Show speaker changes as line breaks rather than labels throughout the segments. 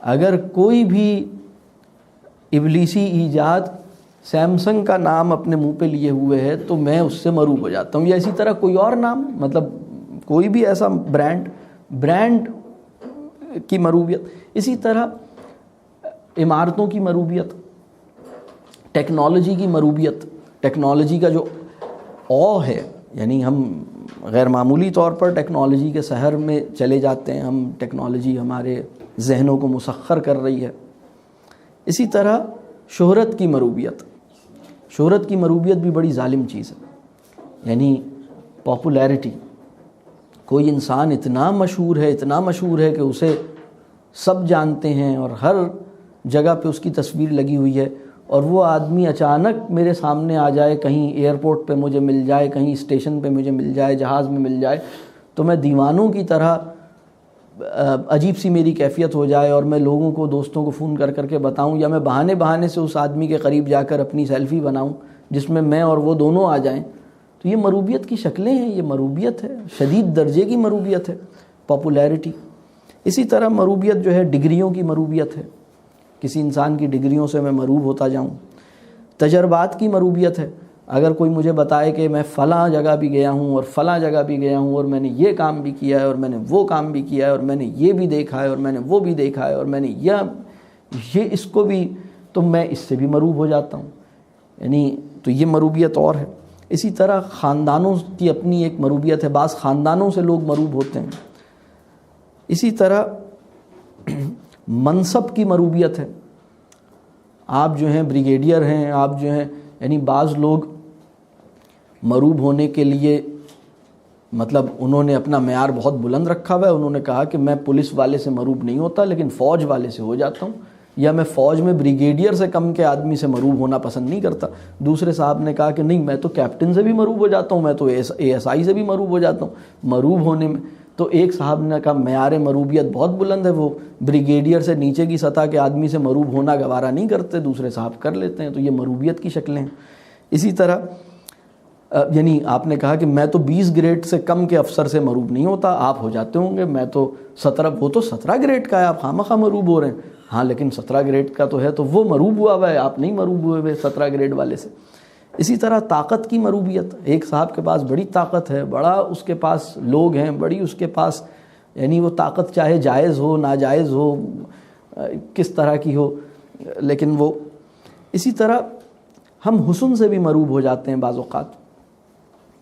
اگر کوئی بھی ابلیسی ایجاد سیمسنگ کا نام اپنے منہ پہ لیے ہوئے ہے تو میں اس سے مروب ہو جاتا ہوں، یا اسی طرح کوئی اور نام، مطلب کوئی بھی ایسا برانڈ کی مروبیت، اسی طرح عمارتوں کی مروبیت، ٹیکنالوجی کی مروبیت، ٹیکنالوجی کا جو ہے، یعنی ہم غیر معمولی طور پر ٹیکنالوجی کے سحر میں چلے جاتے ہیں، ہم ٹیکنالوجی ہمارے ذہنوں کو مسخر کر رہی ہے۔ اسی طرح شہرت کی مروبیت بھی بڑی ظالم چیز ہے، یعنی پاپولیرٹی۔ کوئی انسان اتنا مشہور ہے کہ اسے سب جانتے ہیں اور ہر جگہ پہ اس کی تصویر لگی ہوئی ہے، اور وہ آدمی اچانک میرے سامنے آ جائے، کہیں ایئرپورٹ پہ مجھے مل جائے، کہیں اسٹیشن پہ مجھے مل جائے، جہاز میں مل جائے، تو میں دیوانوں کی طرح عجیب سی میری کیفیت ہو جائے، اور میں لوگوں کو، دوستوں کو فون کر کے بتاؤں، یا میں بہانے سے اس آدمی کے قریب جا کر اپنی سیلفی بناؤں جس میں اور وہ دونوں آ جائیں، تو یہ مروبیت کی شکلیں ہیں، یہ مروبیت ہے، شدید درجے کی مروبیت ہے، پاپولیرٹی۔ اسی طرح مروبیت جو ہے ڈگریوں کی مروبیت ہے، کسی انسان کی ڈگریوں سے میں مروب ہوتا جاؤں۔ تجربات کی مروبیت ہے، اگر کوئی مجھے بتائے کہ میں فلاں جگہ بھی گیا ہوں اور فلاں جگہ بھی گیا ہوں، اور میں نے یہ کام بھی کیا ہے، اور میں نے وہ کام بھی کیا ہے، اور میں نے یہ بھی دیکھا ہے، اور میں نے وہ بھی دیکھا ہے، اور میں نے یہ اس کو بھی، تو میں اس سے بھی مروب ہو جاتا ہوں، یعنی تو یہ مروبیت اور ہے۔ اسی طرح خاندانوں کی اپنی ایک مروبیت ہے، بعض خاندانوں سے لوگ مروب ہوتے ہیں۔ اسی طرح منصب کی مروبیت ہے، آپ جو ہیں بریگیڈیئر ہیں، آپ جو ہیں، یعنی بعض لوگ مروب ہونے کے لیے، مطلب انہوں نے اپنا معیار بہت بلند رکھا ہوا ہے، انہوں نے کہا کہ میں پولیس والے سے مروب نہیں ہوتا لیکن فوج والے سے ہو جاتا ہوں، یا میں فوج میں بریگیڈیئر سے کم کے آدمی سے مروب ہونا پسند نہیں کرتا۔ دوسرے صاحب نے کہا کہ نہیں، میں تو کیپٹن سے بھی مروب ہو جاتا ہوں، میں تو ASI سے بھی مروب ہو جاتا ہوں۔ مروب ہونے میں تو ایک صاحب نے کہا معیار مروبیت بہت بلند ہے، وہ بریگیڈیئر سے نیچے کی سطح کے آدمی سے مروب ہونا گوارا نہیں کرتے، دوسرے صاحب کر لیتے ہیں، تو یہ مروبیت کی شکلیں ہیں۔ اسی طرح یعنی آپ نے کہا کہ میں تو 20 گریڈ سے کم کے افسر سے مروب نہیں ہوتا، آپ ہو جاتے ہوں گے، میں تو 17 گریڈ کا ہے، آپ خواہ مروب ہو رہے ہیں۔ ہاں لیکن 17 گریڈ کا تو ہے، تو وہ مروب ہوا ہے، آپ نہیں مروب ہوئے 17 گریڈ والے سے۔ اسی طرح طاقت کی مروبیت، ایک صاحب کے پاس بڑی طاقت ہے، بڑا اس کے پاس لوگ ہیں، بڑی اس کے پاس، یعنی وہ طاقت چاہے جائز ہو ناجائز ہو کس طرح کی ہو، لیکن وہ۔ اسی طرح ہم حسن سے بھی مروب ہو جاتے ہیں بعض اوقات،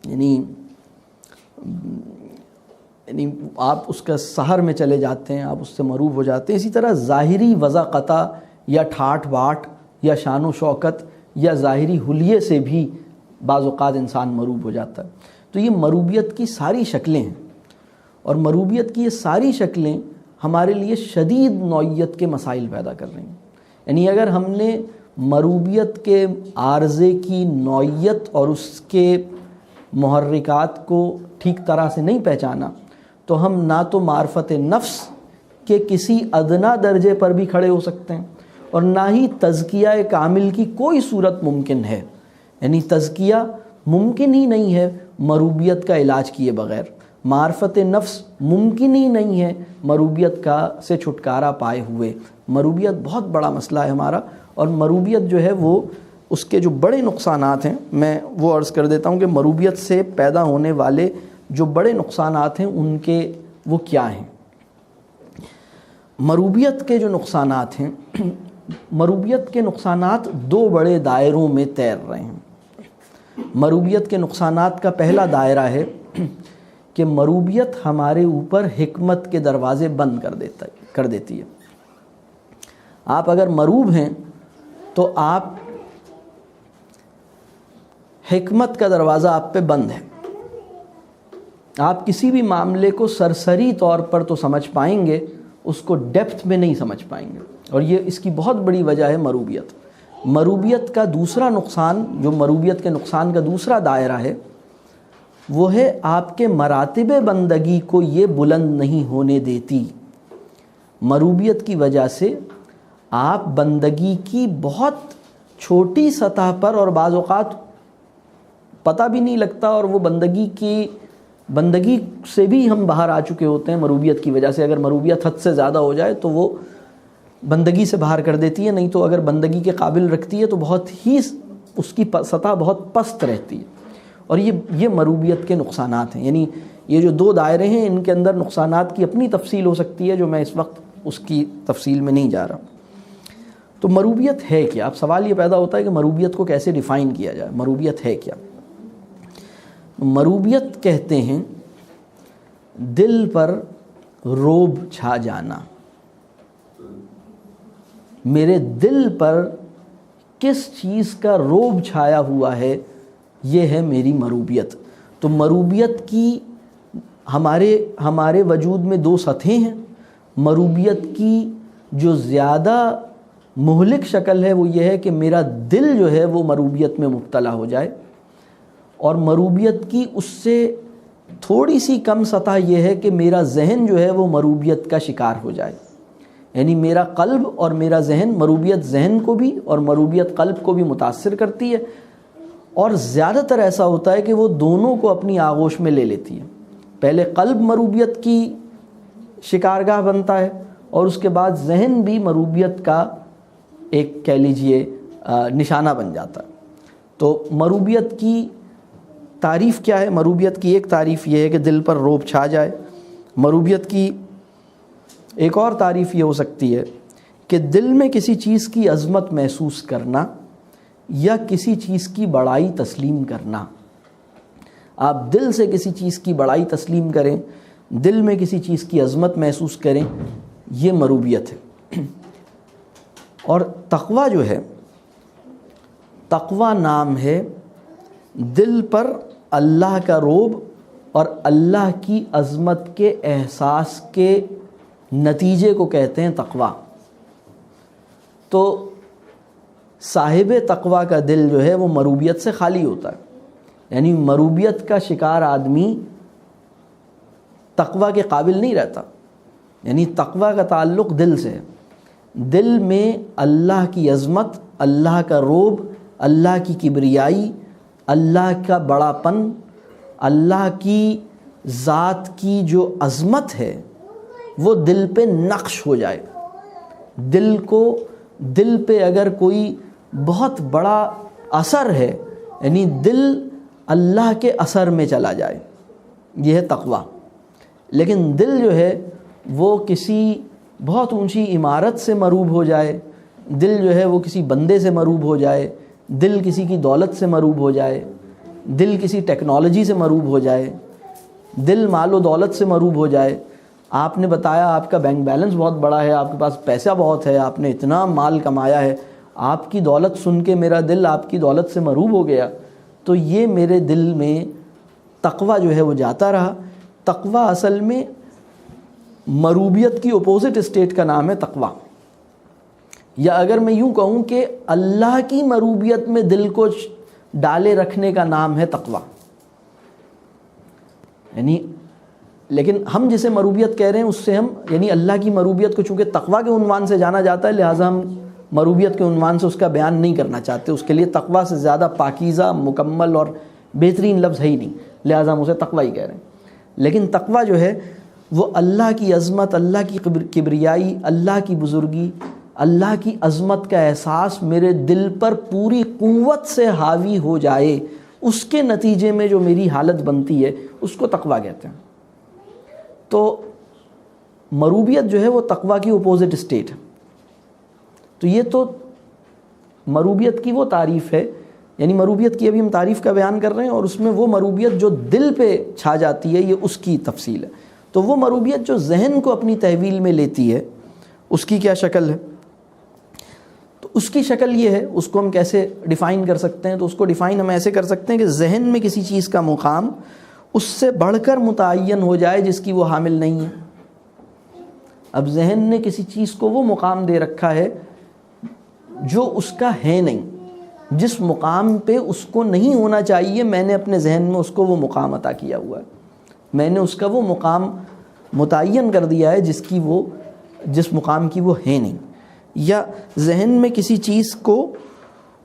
یعنی آپ اس کا سحر میں چلے جاتے ہیں، آپ اس سے مروب ہو جاتے ہیں۔ اسی طرح ظاہری وضاقتہ یا ٹھاٹ باٹ یا شان و شوکت یا ظاہری حلیے سے بھی بعض اوقات انسان مروب ہو جاتا ہے۔ تو یہ مروبیت کی ساری شکلیں ہیں، اور مروبیت کی یہ ساری شکلیں ہمارے لیے شدید نوعیت کے مسائل پیدا کر رہی ہیں۔ یعنی اگر ہم نے مروبیت کے عارضے کی نوعیت اور اس کے محرکات کو ٹھیک طرح سے نہیں پہچانا، تو ہم نہ تو معرفت نفس کے کسی ادنا درجے پر بھی کھڑے ہو سکتے ہیں، اور نہ ہی تزکیہ کامل کی کوئی صورت ممکن ہے۔ یعنی تزکیہ ممکن ہی نہیں ہے مروبیت کا علاج کیے بغیر، معرفت نفس ممکن ہی نہیں ہے مروبیت کا سے چھٹکارا پائے ہوئے۔ مروبیت بہت بڑا مسئلہ ہے ہمارا، اور مروبیت جو ہے وہ اس کے جو بڑے نقصانات ہیں، میں وہ عرض کر دیتا ہوں کہ مروبیت سے پیدا ہونے والے جو بڑے نقصانات ہیں ان کے وہ کیا ہیں۔ مروبیت کے جو نقصانات ہیں، مروبیت کے نقصانات دو بڑے دائروں میں تیر رہے ہیں۔ مروبیت کے نقصانات کا پہلا دائرہ ہے کہ مروبیت ہمارے اوپر حکمت کے دروازے بند کر دیتی ہے۔ آپ اگر مروب ہیں تو آپ حکمت کا دروازہ آپ پہ بند ہے، آپ کسی بھی معاملے کو سرسری طور پر تو سمجھ پائیں گے، اس کو ڈیپتھ میں نہیں سمجھ پائیں گے، اور یہ اس کی بہت بڑی وجہ ہے مروبیت۔ مروبیت کا دوسرا نقصان، جو مروبیت کے نقصان کا دوسرا دائرہ ہے، وہ ہے آپ کے مراتب بندگی کو یہ بلند نہیں ہونے دیتی۔ مروبیت کی وجہ سے آپ بندگی کی بہت چھوٹی سطح پر، اور بعض اوقات پتہ بھی نہیں لگتا، اور وہ بندگی سے بھی ہم باہر آ چکے ہوتے ہیں مروبیت کی وجہ سے۔ اگر مروبیت حد سے زیادہ ہو جائے تو وہ بندگی سے باہر کر دیتی ہے، نہیں تو اگر بندگی کے قابل رکھتی ہے تو بہت ہی اس کی سطح بہت پست رہتی ہے. اور یہ مروبیت کے نقصانات ہیں. یعنی یہ جو دو دائرے ہیں ان کے اندر نقصانات کی اپنی تفصیل ہو سکتی ہے جو میں اس وقت اس کی تفصیل میں نہیں جا رہا. تو مروبیت ہے کیا؟ اب سوال یہ پیدا ہوتا ہے کہ مروبیت کو کیسے ڈیفائن کیا جائے. مروبیت ہے کیا؟ مروبیت کہتے ہیں دل پر روب چھا جانا. میرے دل پر کس چیز کا روب چھایا ہوا ہے، یہ ہے میری مروبیت. تو مروبیت کی ہمارے وجود میں دو سطحیں ہیں. مروبیت کی جو زیادہ مہلک شکل ہے وہ یہ ہے کہ میرا دل جو ہے وہ مروبیت میں مبتلا ہو جائے، اور مروبیت کی اس سے تھوڑی سی کم سطح یہ ہے کہ میرا ذہن جو ہے وہ مروبیت کا شکار ہو جائے. یعنی میرا قلب اور میرا ذہن، مروبیت ذہن کو بھی اور مروبیت قلب کو بھی متاثر کرتی ہے، اور زیادہ تر ایسا ہوتا ہے کہ وہ دونوں کو اپنی آغوش میں لے لیتی ہے. پہلے قلب مروبیت کی شکارگاہ بنتا ہے اور اس کے بعد ذہن بھی مروبیت کا ایک کہہ لیجئے نشانہ بن جاتا ہے. تو مروبیت کی تعریف کیا ہے؟ مروبیت کی ایک تعریف یہ ہے کہ دل پر روب چھا جائے. مروبیت کی ایک اور تعریف یہ ہو سکتی ہے کہ دل میں کسی چیز کی عظمت محسوس کرنا یا کسی چیز کی بڑائی تسلیم کرنا. آپ دل سے کسی چیز کی بڑائی تسلیم کریں، دل میں کسی چیز کی عظمت محسوس کریں، یہ مروبیت ہے. اور تقویٰ جو ہے، تقویٰ نام ہے دل پر اللہ کا روب اور اللہ کی عظمت کے احساس کے نتیجے کو کہتے ہیں تقویٰ. تو صاحب تقویٰ کا دل جو ہے وہ مروبیت سے خالی ہوتا ہے. یعنی مروبیت کا شکار آدمی تقویٰ کے قابل نہیں رہتا. یعنی تقویٰ کا تعلق دل سے ہے. دل میں اللہ کی عظمت، اللہ کا روب، اللہ کی کبریائی، اللہ کا بڑا پن، اللہ کی ذات کی جو عظمت ہے وہ دل پہ نقش ہو جائے. دل پہ اگر کوئی بہت بڑا اثر ہے، یعنی دل اللہ کے اثر میں چلا جائے، یہ ہے تقویٰ. لیکن دل جو ہے وہ کسی بہت اونچی عمارت سے مروب ہو جائے، دل جو ہے وہ کسی بندے سے مروب ہو جائے، دل کسی کی دولت سے مروب ہو جائے، دل کسی ٹیکنالوجی سے مروب ہو جائے، دل مال و دولت سے مروب ہو جائے. آپ نے بتایا آپ کا بینک بیلنس بہت بڑا ہے، آپ کے پاس پیسہ بہت ہے، آپ نے اتنا مال کمایا ہے، آپ کی دولت سن کے میرا دل آپ کی دولت سے مروب ہو گیا، تو یہ میرے دل میں تقویٰ جو ہے وہ جاتا رہا. تقویٰ اصل میں مروبیت کی اپوزٹ اسٹیٹ کا نام ہے تقویٰ. یا اگر میں یوں کہوں کہ اللہ کی مروبیت میں دل کو ڈالے رکھنے کا نام ہے تقویٰ. یعنی لیکن ہم جسے مروبیت کہہ رہے ہیں اس سے ہم یعنی اللہ کی مروبیت کو چونکہ تقویٰ کے عنوان سے جانا جاتا ہے، لہٰذا ہم مروبیت کے عنوان سے اس کا بیان نہیں کرنا چاہتے. اس کے لیے تقویٰ سے زیادہ پاکیزہ، مکمل اور بہترین لفظ ہے ہی نہیں، لہٰذا ہم اسے تقویٰ ہی کہہ رہے ہیں. لیکن تقویٰ جو ہے وہ اللہ کی عظمت، اللہ کی کبریائی، اللہ کی بزرگی، اللہ کی عظمت کا احساس میرے دل پر پوری قوت سے حاوی ہو جائے، اس کے نتیجے میں جو میری حالت بنتی ہے اس کو تقویٰ کہتے ہیں. تو مروبیت جو ہے وہ تقویٰ کی اپوزٹ اسٹیٹ ہے. تو یہ تو مروبیت کی وہ تعریف ہے، یعنی مروبیت کی ابھی ہم تعریف کا بیان کر رہے ہیں، اور اس میں وہ مروبیت جو دل پہ چھا جاتی ہے یہ اس کی تفصیل ہے. تو وہ مروبیت جو ذہن کو اپنی تحویل میں لیتی ہے اس کی کیا شکل ہے؟ تو اس کی شکل یہ ہے. اس کو ہم کیسے ڈیفائن کر سکتے ہیں؟ تو اس کو ڈیفائن ہم ایسے کر سکتے ہیں کہ ذہن میں کسی چیز کا مقام اس سے بڑھ کر متعین ہو جائے جس کی وہ حامل نہیں ہے. اب ذہن نے کسی چیز کو وہ مقام دے رکھا ہے جو اس کا ہے نہیں، جس مقام پہ اس کو نہیں ہونا چاہیے، میں نے اپنے ذہن میں اس کو وہ مقام عطا کیا ہوا ہے. میں نے اس کا وہ مقام متعین کر دیا ہے جس مقام کی وہ ہے نہیں. یا ذہن میں کسی چیز کو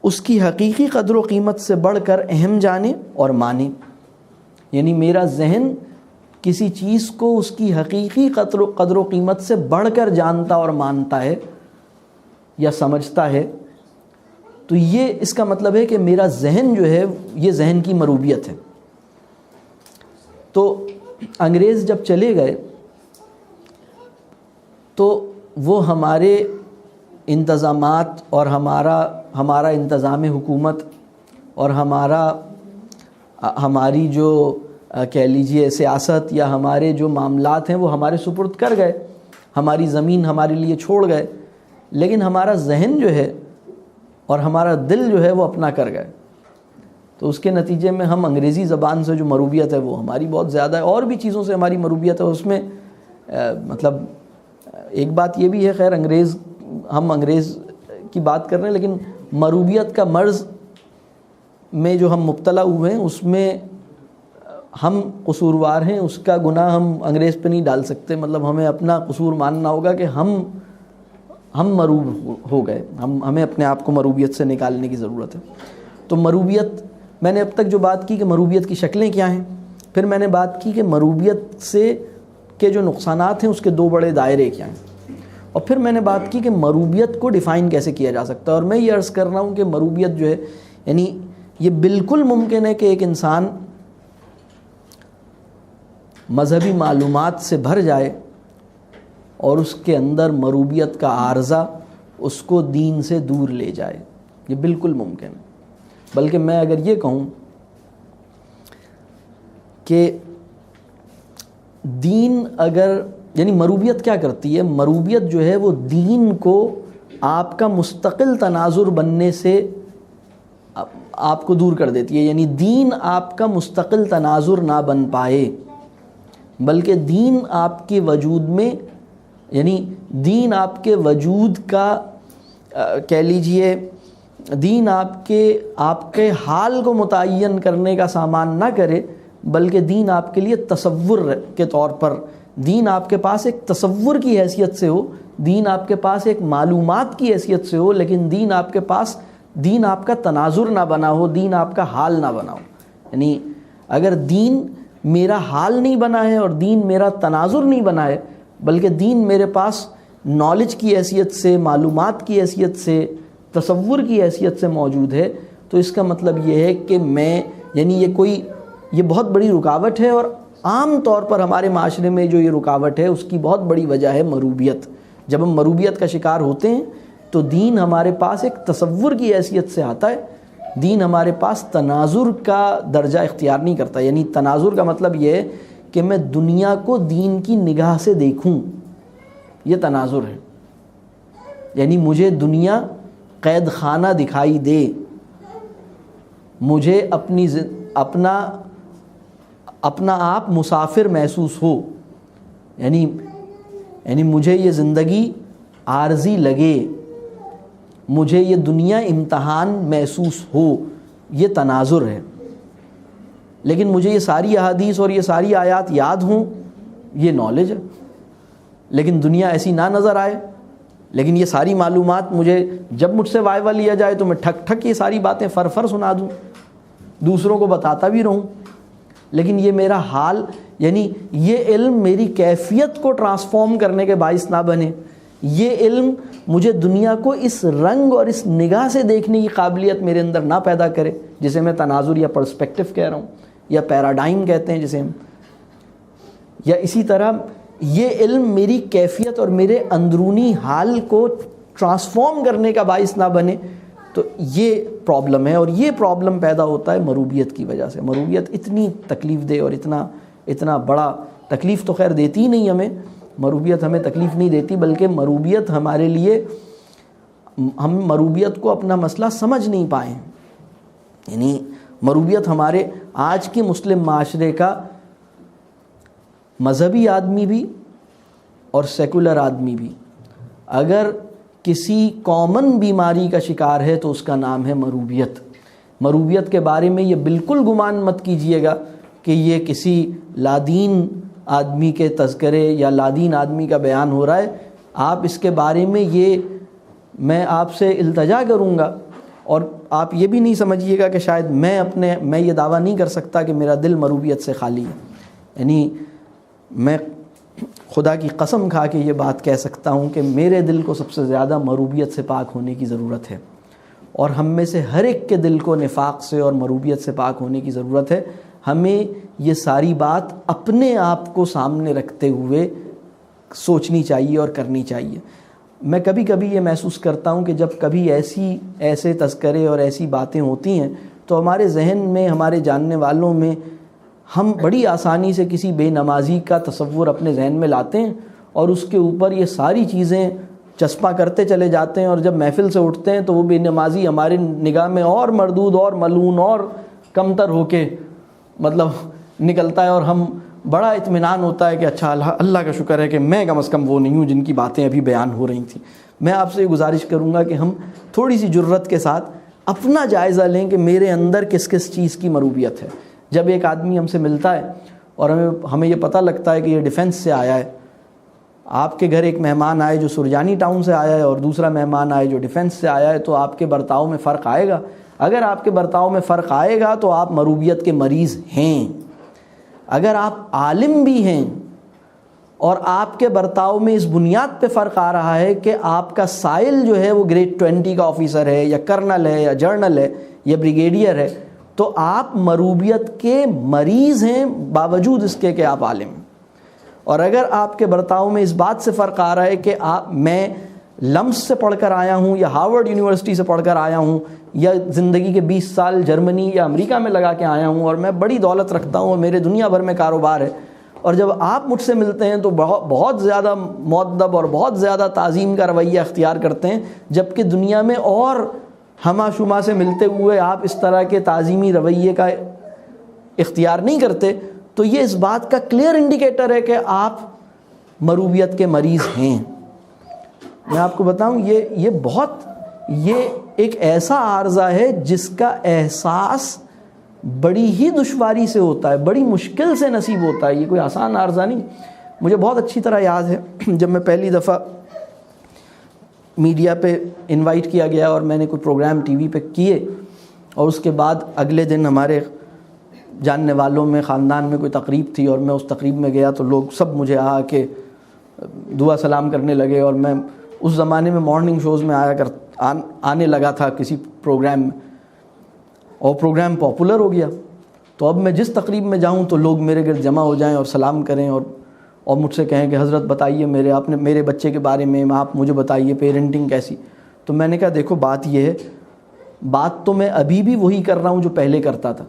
اس کی حقیقی قدر و قیمت سے بڑھ کر اہم جانے اور مانے. یعنی میرا ذہن کسی چیز کو اس کی حقیقی قدر و قیمت سے بڑھ کر جانتا اور مانتا ہے، یا سمجھتا ہے تو یہ اس کا مطلب ہے کہ میرا ذہن جو ہے یہ ذہن کی مروبیت ہے۔ تو انگریز جب چلے گئے تو وہ ہمارے انتظامات اور ہمارا انتظام حکومت اور ہماری جو کہہ لیجئے سیاست یا ہمارے جو معاملات ہیں وہ ہمارے سپرد کر گئے، ہماری زمین ہمارے لیے چھوڑ گئے، لیکن ہمارا ذہن جو ہے اور ہمارا دل جو ہے وہ اپنا کر گئے۔ تو اس کے نتیجے میں ہم انگریزی زبان سے جو مروبیت ہے وہ ہماری بہت زیادہ ہے، اور بھی چیزوں سے ہماری مروبیت ہے۔ اس میں مطلب ایک بات یہ بھی ہے، خیر ہم انگریز کی بات کر رہے ہیں، لیکن مروبیت کا مرض میں جو ہم مبتلا ہوئے ہیں اس میں ہم قصوروار ہیں، اس کا گناہ ہم انگریز پہ نہیں ڈال سکتے۔ مطلب ہمیں اپنا قصور ماننا ہوگا کہ ہم مروب ہو گئے، ہمیں اپنے آپ کو مروبیت سے نکالنے کی ضرورت ہے۔ تو مروبیت، میں نے اب تک جو بات کی کہ مروبیت کی شکلیں کیا ہیں، پھر میں نے بات کی کہ مروبیت سے کے جو نقصانات ہیں اس کے دو بڑے دائرے کیا ہیں، اور پھر میں نے بات کی کہ مروبیت کو ڈیفائن کیسے کیا جا سکتا ہے۔ اور میں یہ عرض کر رہا ہوں کہ مروبیت جو ہے، یعنی یہ بالکل ممکن ہے کہ ایک انسان مذہبی معلومات سے بھر جائے اور اس کے اندر مروبیت کا عارضہ اس کو دین سے دور لے جائے، یہ بالکل ممکن ہے۔ بلکہ میں اگر یہ کہوں کہ دین یعنی مروبیت کیا کرتی ہے، مروبیت جو ہے وہ دین کو آپ کا مستقل تناظر بننے سے آپ کو دور کر دیتی ہے۔ یعنی دین آپ کا مستقل تناظر نہ بن پائے، بلکہ دین آپ کے وجود میں، یعنی دین آپ کے وجود کا کہہ لیجئے، دین آپ کے حال کو متعین کرنے کا سامان نہ کرے، بلکہ دین آپ کے لیے تصور کے طور پر، دین آپ کے پاس ایک تصور کی حیثیت سے ہو، دین آپ کے پاس ایک معلومات کی حیثیت سے ہو، لیکن دین آپ کا تناظر نہ بنا ہو، دین آپ کا حال نہ بنا ہو۔ یعنی اگر دین میرا حال نہیں بنا ہے اور دین میرا تناظر نہیں بنا ہے، بلکہ دین میرے پاس نالج کی حیثیت سے، معلومات کی حیثیت سے، تصور کی حیثیت سے موجود ہے، تو اس کا مطلب یہ ہے کہ یہ بہت بڑی رکاوٹ ہے۔ اور عام طور پر ہمارے معاشرے میں جو یہ رکاوٹ ہے اس کی بہت بڑی وجہ ہے مروبیت۔ جب ہم مروبیت کا شکار ہوتے ہیں تو دین ہمارے پاس ایک تصور کی حیثیت سے آتا ہے، دین ہمارے پاس تناظر کا درجہ اختیار نہیں کرتا۔ یعنی تناظر کا مطلب یہ ہے کہ میں دنیا کو دین کی نگاہ سے دیکھوں، یہ تناظر ہے۔ یعنی مجھے دنیا قید خانہ دکھائی دے، مجھے اپنا آپ مسافر محسوس ہو، یعنی مجھے یہ زندگی عارضی لگے، مجھے یہ دنیا امتحان محسوس ہو، یہ تناظر ہے۔ لیکن مجھے یہ ساری احادیث اور یہ ساری آیات یاد ہوں، یہ نالج ہے۔ لیکن دنیا ایسی نہ نظر آئے، لیکن یہ ساری معلومات جب مجھ سے وائوا لیا جائے تو میں ٹھک ٹھک یہ ساری باتیں فر سنا دوں، دوسروں کو بتاتا بھی رہوں، لیکن یہ میرا حال، یعنی یہ علم میری کیفیت کو ٹرانسفارم کرنے کے باعث نہ بنے، یہ علم مجھے دنیا کو اس رنگ اور اس نگاہ سے دیکھنے کی قابلیت میرے اندر نہ پیدا کرے، جسے میں تناظر یا پرسپیکٹو کہہ رہا ہوں، یا پیراڈائم کہتے ہیں جسے ہم، یا اسی طرح یہ علم میری کیفیت اور میرے اندرونی حال کو ٹرانسفارم کرنے کا باعث نہ بنے، تو یہ پرابلم ہے۔ اور یہ پرابلم پیدا ہوتا ہے مروبیت کی وجہ سے۔ مروبیت اتنی تکلیف دہ اور اتنا بڑا، تکلیف تو خیر دیتی ہی نہیں ہمیں، مروبیت ہمیں تکلیف نہیں دیتی، بلکہ مروبیت ہمارے لیے، ہم مروبیت کو اپنا مسئلہ سمجھ نہیں پائے۔ یعنی مروبیت ہمارے آج کے مسلم معاشرے کا مذہبی آدمی بھی اور سیکولر آدمی بھی اگر کسی کامن بیماری کا شکار ہے تو اس کا نام ہے مروبیت۔ مروبیت کے بارے میں یہ بالکل گمان مت کیجئے گا کہ یہ کسی لادین آدمی کے تذکرے یا لادین آدمی کا بیان ہو رہا ہے۔ آپ اس کے بارے میں میں آپ سے التجا کروں گا، اور آپ یہ بھی نہیں سمجھیے گا کہ شاید میں یہ دعویٰ نہیں کر سکتا کہ میرا دل مروبیت سے خالی ہے۔ یعنی میں خدا کی قسم کھا کے یہ بات کہہ سکتا ہوں کہ میرے دل کو سب سے زیادہ مروبیت سے پاک ہونے کی ضرورت ہے، اور ہم میں سے ہر ایک کے دل کو نفاق سے اور مروبیت سے پاک ہونے کی ضرورت ہے۔ ہمیں یہ ساری بات اپنے آپ کو سامنے رکھتے ہوئے سوچنی چاہیے اور کرنی چاہیے۔ میں کبھی کبھی یہ محسوس کرتا ہوں کہ جب کبھی ایسے تذکرے اور ایسی باتیں ہوتی ہیں تو ہمارے ذہن میں، ہمارے جاننے والوں میں، ہم بڑی آسانی سے کسی بے نمازی کا تصور اپنے ذہن میں لاتے ہیں اور اس کے اوپر یہ ساری چیزیں چسپاں کرتے چلے جاتے ہیں، اور جب محفل سے اٹھتے ہیں تو وہ بے نمازی ہماری نگاہ میں اور مردود اور ملعون اور کمتر ہو کے مطلب نکلتا ہے، اور ہم بڑا اطمینان ہوتا ہے کہ اچھا اللہ کا شکر ہے کہ میں کم از کم وہ نہیں ہوں جن کی باتیں ابھی بیان ہو رہی تھیں۔ میں آپ سے یہ گزارش کروں گا کہ ہم تھوڑی سی جرت کے ساتھ اپنا جائزہ لیں کہ میرے اندر کس کس چیز کی مروبیت ہے۔ جب ایک آدمی ہم سے ملتا ہے اور ہمیں یہ پتہ لگتا ہے کہ یہ ڈیفنس سے آیا ہے، آپ کے گھر ایک مہمان آئے جو سرجانی ٹاؤن سے آیا ہے اور دوسرا مہمان آئے جو ڈیفنس سے آیا ہے، تو آپ کے برتاؤ میں فرق آئے گا۔ اگر آپ کے برتاؤ میں فرق آئے گا تو آپ مروبیت کے مریض ہیں۔ اگر آپ عالم بھی ہیں اور آپ کے برتاؤ میں اس بنیاد پہ فرق آ رہا ہے کہ آپ کا سائل جو ہے وہ گریڈ 20 کا آفیسر ہے یا کرنل ہے یا جرنل ہے یا بریگیڈیئر ہے، تو آپ مروبیت کے مریض ہیں باوجود اس کے کہ آپ عالم ہیں۔ اور اگر آپ کے برتاؤ میں اس بات سے فرق آ رہا ہے کہ میں لمس سے پڑھ کر آیا ہوں یا ہارورڈ یونیورسٹی سے پڑھ کر آیا ہوں یا زندگی کے 20 سال جرمنی یا امریکہ میں لگا کے آیا ہوں اور میں بڑی دولت رکھتا ہوں اور میرے دنیا بھر میں کاروبار ہے، اور جب آپ مجھ سے ملتے ہیں تو بہت زیادہ مؤدب اور بہت زیادہ تعظیم کا رویہ اختیار کرتے ہیں، جبکہ دنیا میں اور ہمہ شمہ سے ملتے ہوئے آپ اس طرح کے تعظیمی رویے کا اختیار نہیں کرتے، تو یہ اس بات کا کلیئر انڈیکیٹر ہے کہ آپ مروبیت کے مریض ہیں۔ میں آپ کو بتاؤں یہ ایک ایسا عارضہ ہے جس کا احساس بڑی ہی دشواری سے ہوتا ہے، بڑی مشکل سے نصیب ہوتا ہے، یہ کوئی آسان عارضہ نہیں۔ مجھے بہت اچھی طرح یاد ہے جب میں پہلی دفعہ میڈیا پہ انوائٹ کیا گیا اور میں نے کوئی پروگرام ٹی وی پہ کیے، اور اس کے بعد اگلے دن ہمارے جاننے والوں میں خاندان میں کوئی تقریب تھی اور میں اس تقریب میں گیا تو لوگ سب مجھے آ کے دعا سلام کرنے لگے، اور میں اس زمانے میں مارننگ شوز میں آنے لگا تھا کسی پروگرام میں، اور پروگرام پاپولر ہو گیا، تو اب میں جس تقریب میں جاؤں تو لوگ میرے گرد جمع ہو جائیں اور سلام کریں اور مجھ سے کہیں کہ حضرت بتائیے میرے بچے کے بارے میں، آپ مجھے بتائیے پیرنٹنگ کیسی۔ تو میں نے کہا دیکھو بات یہ ہے، بات تو میں ابھی بھی وہی کر رہا ہوں جو پہلے کرتا تھا،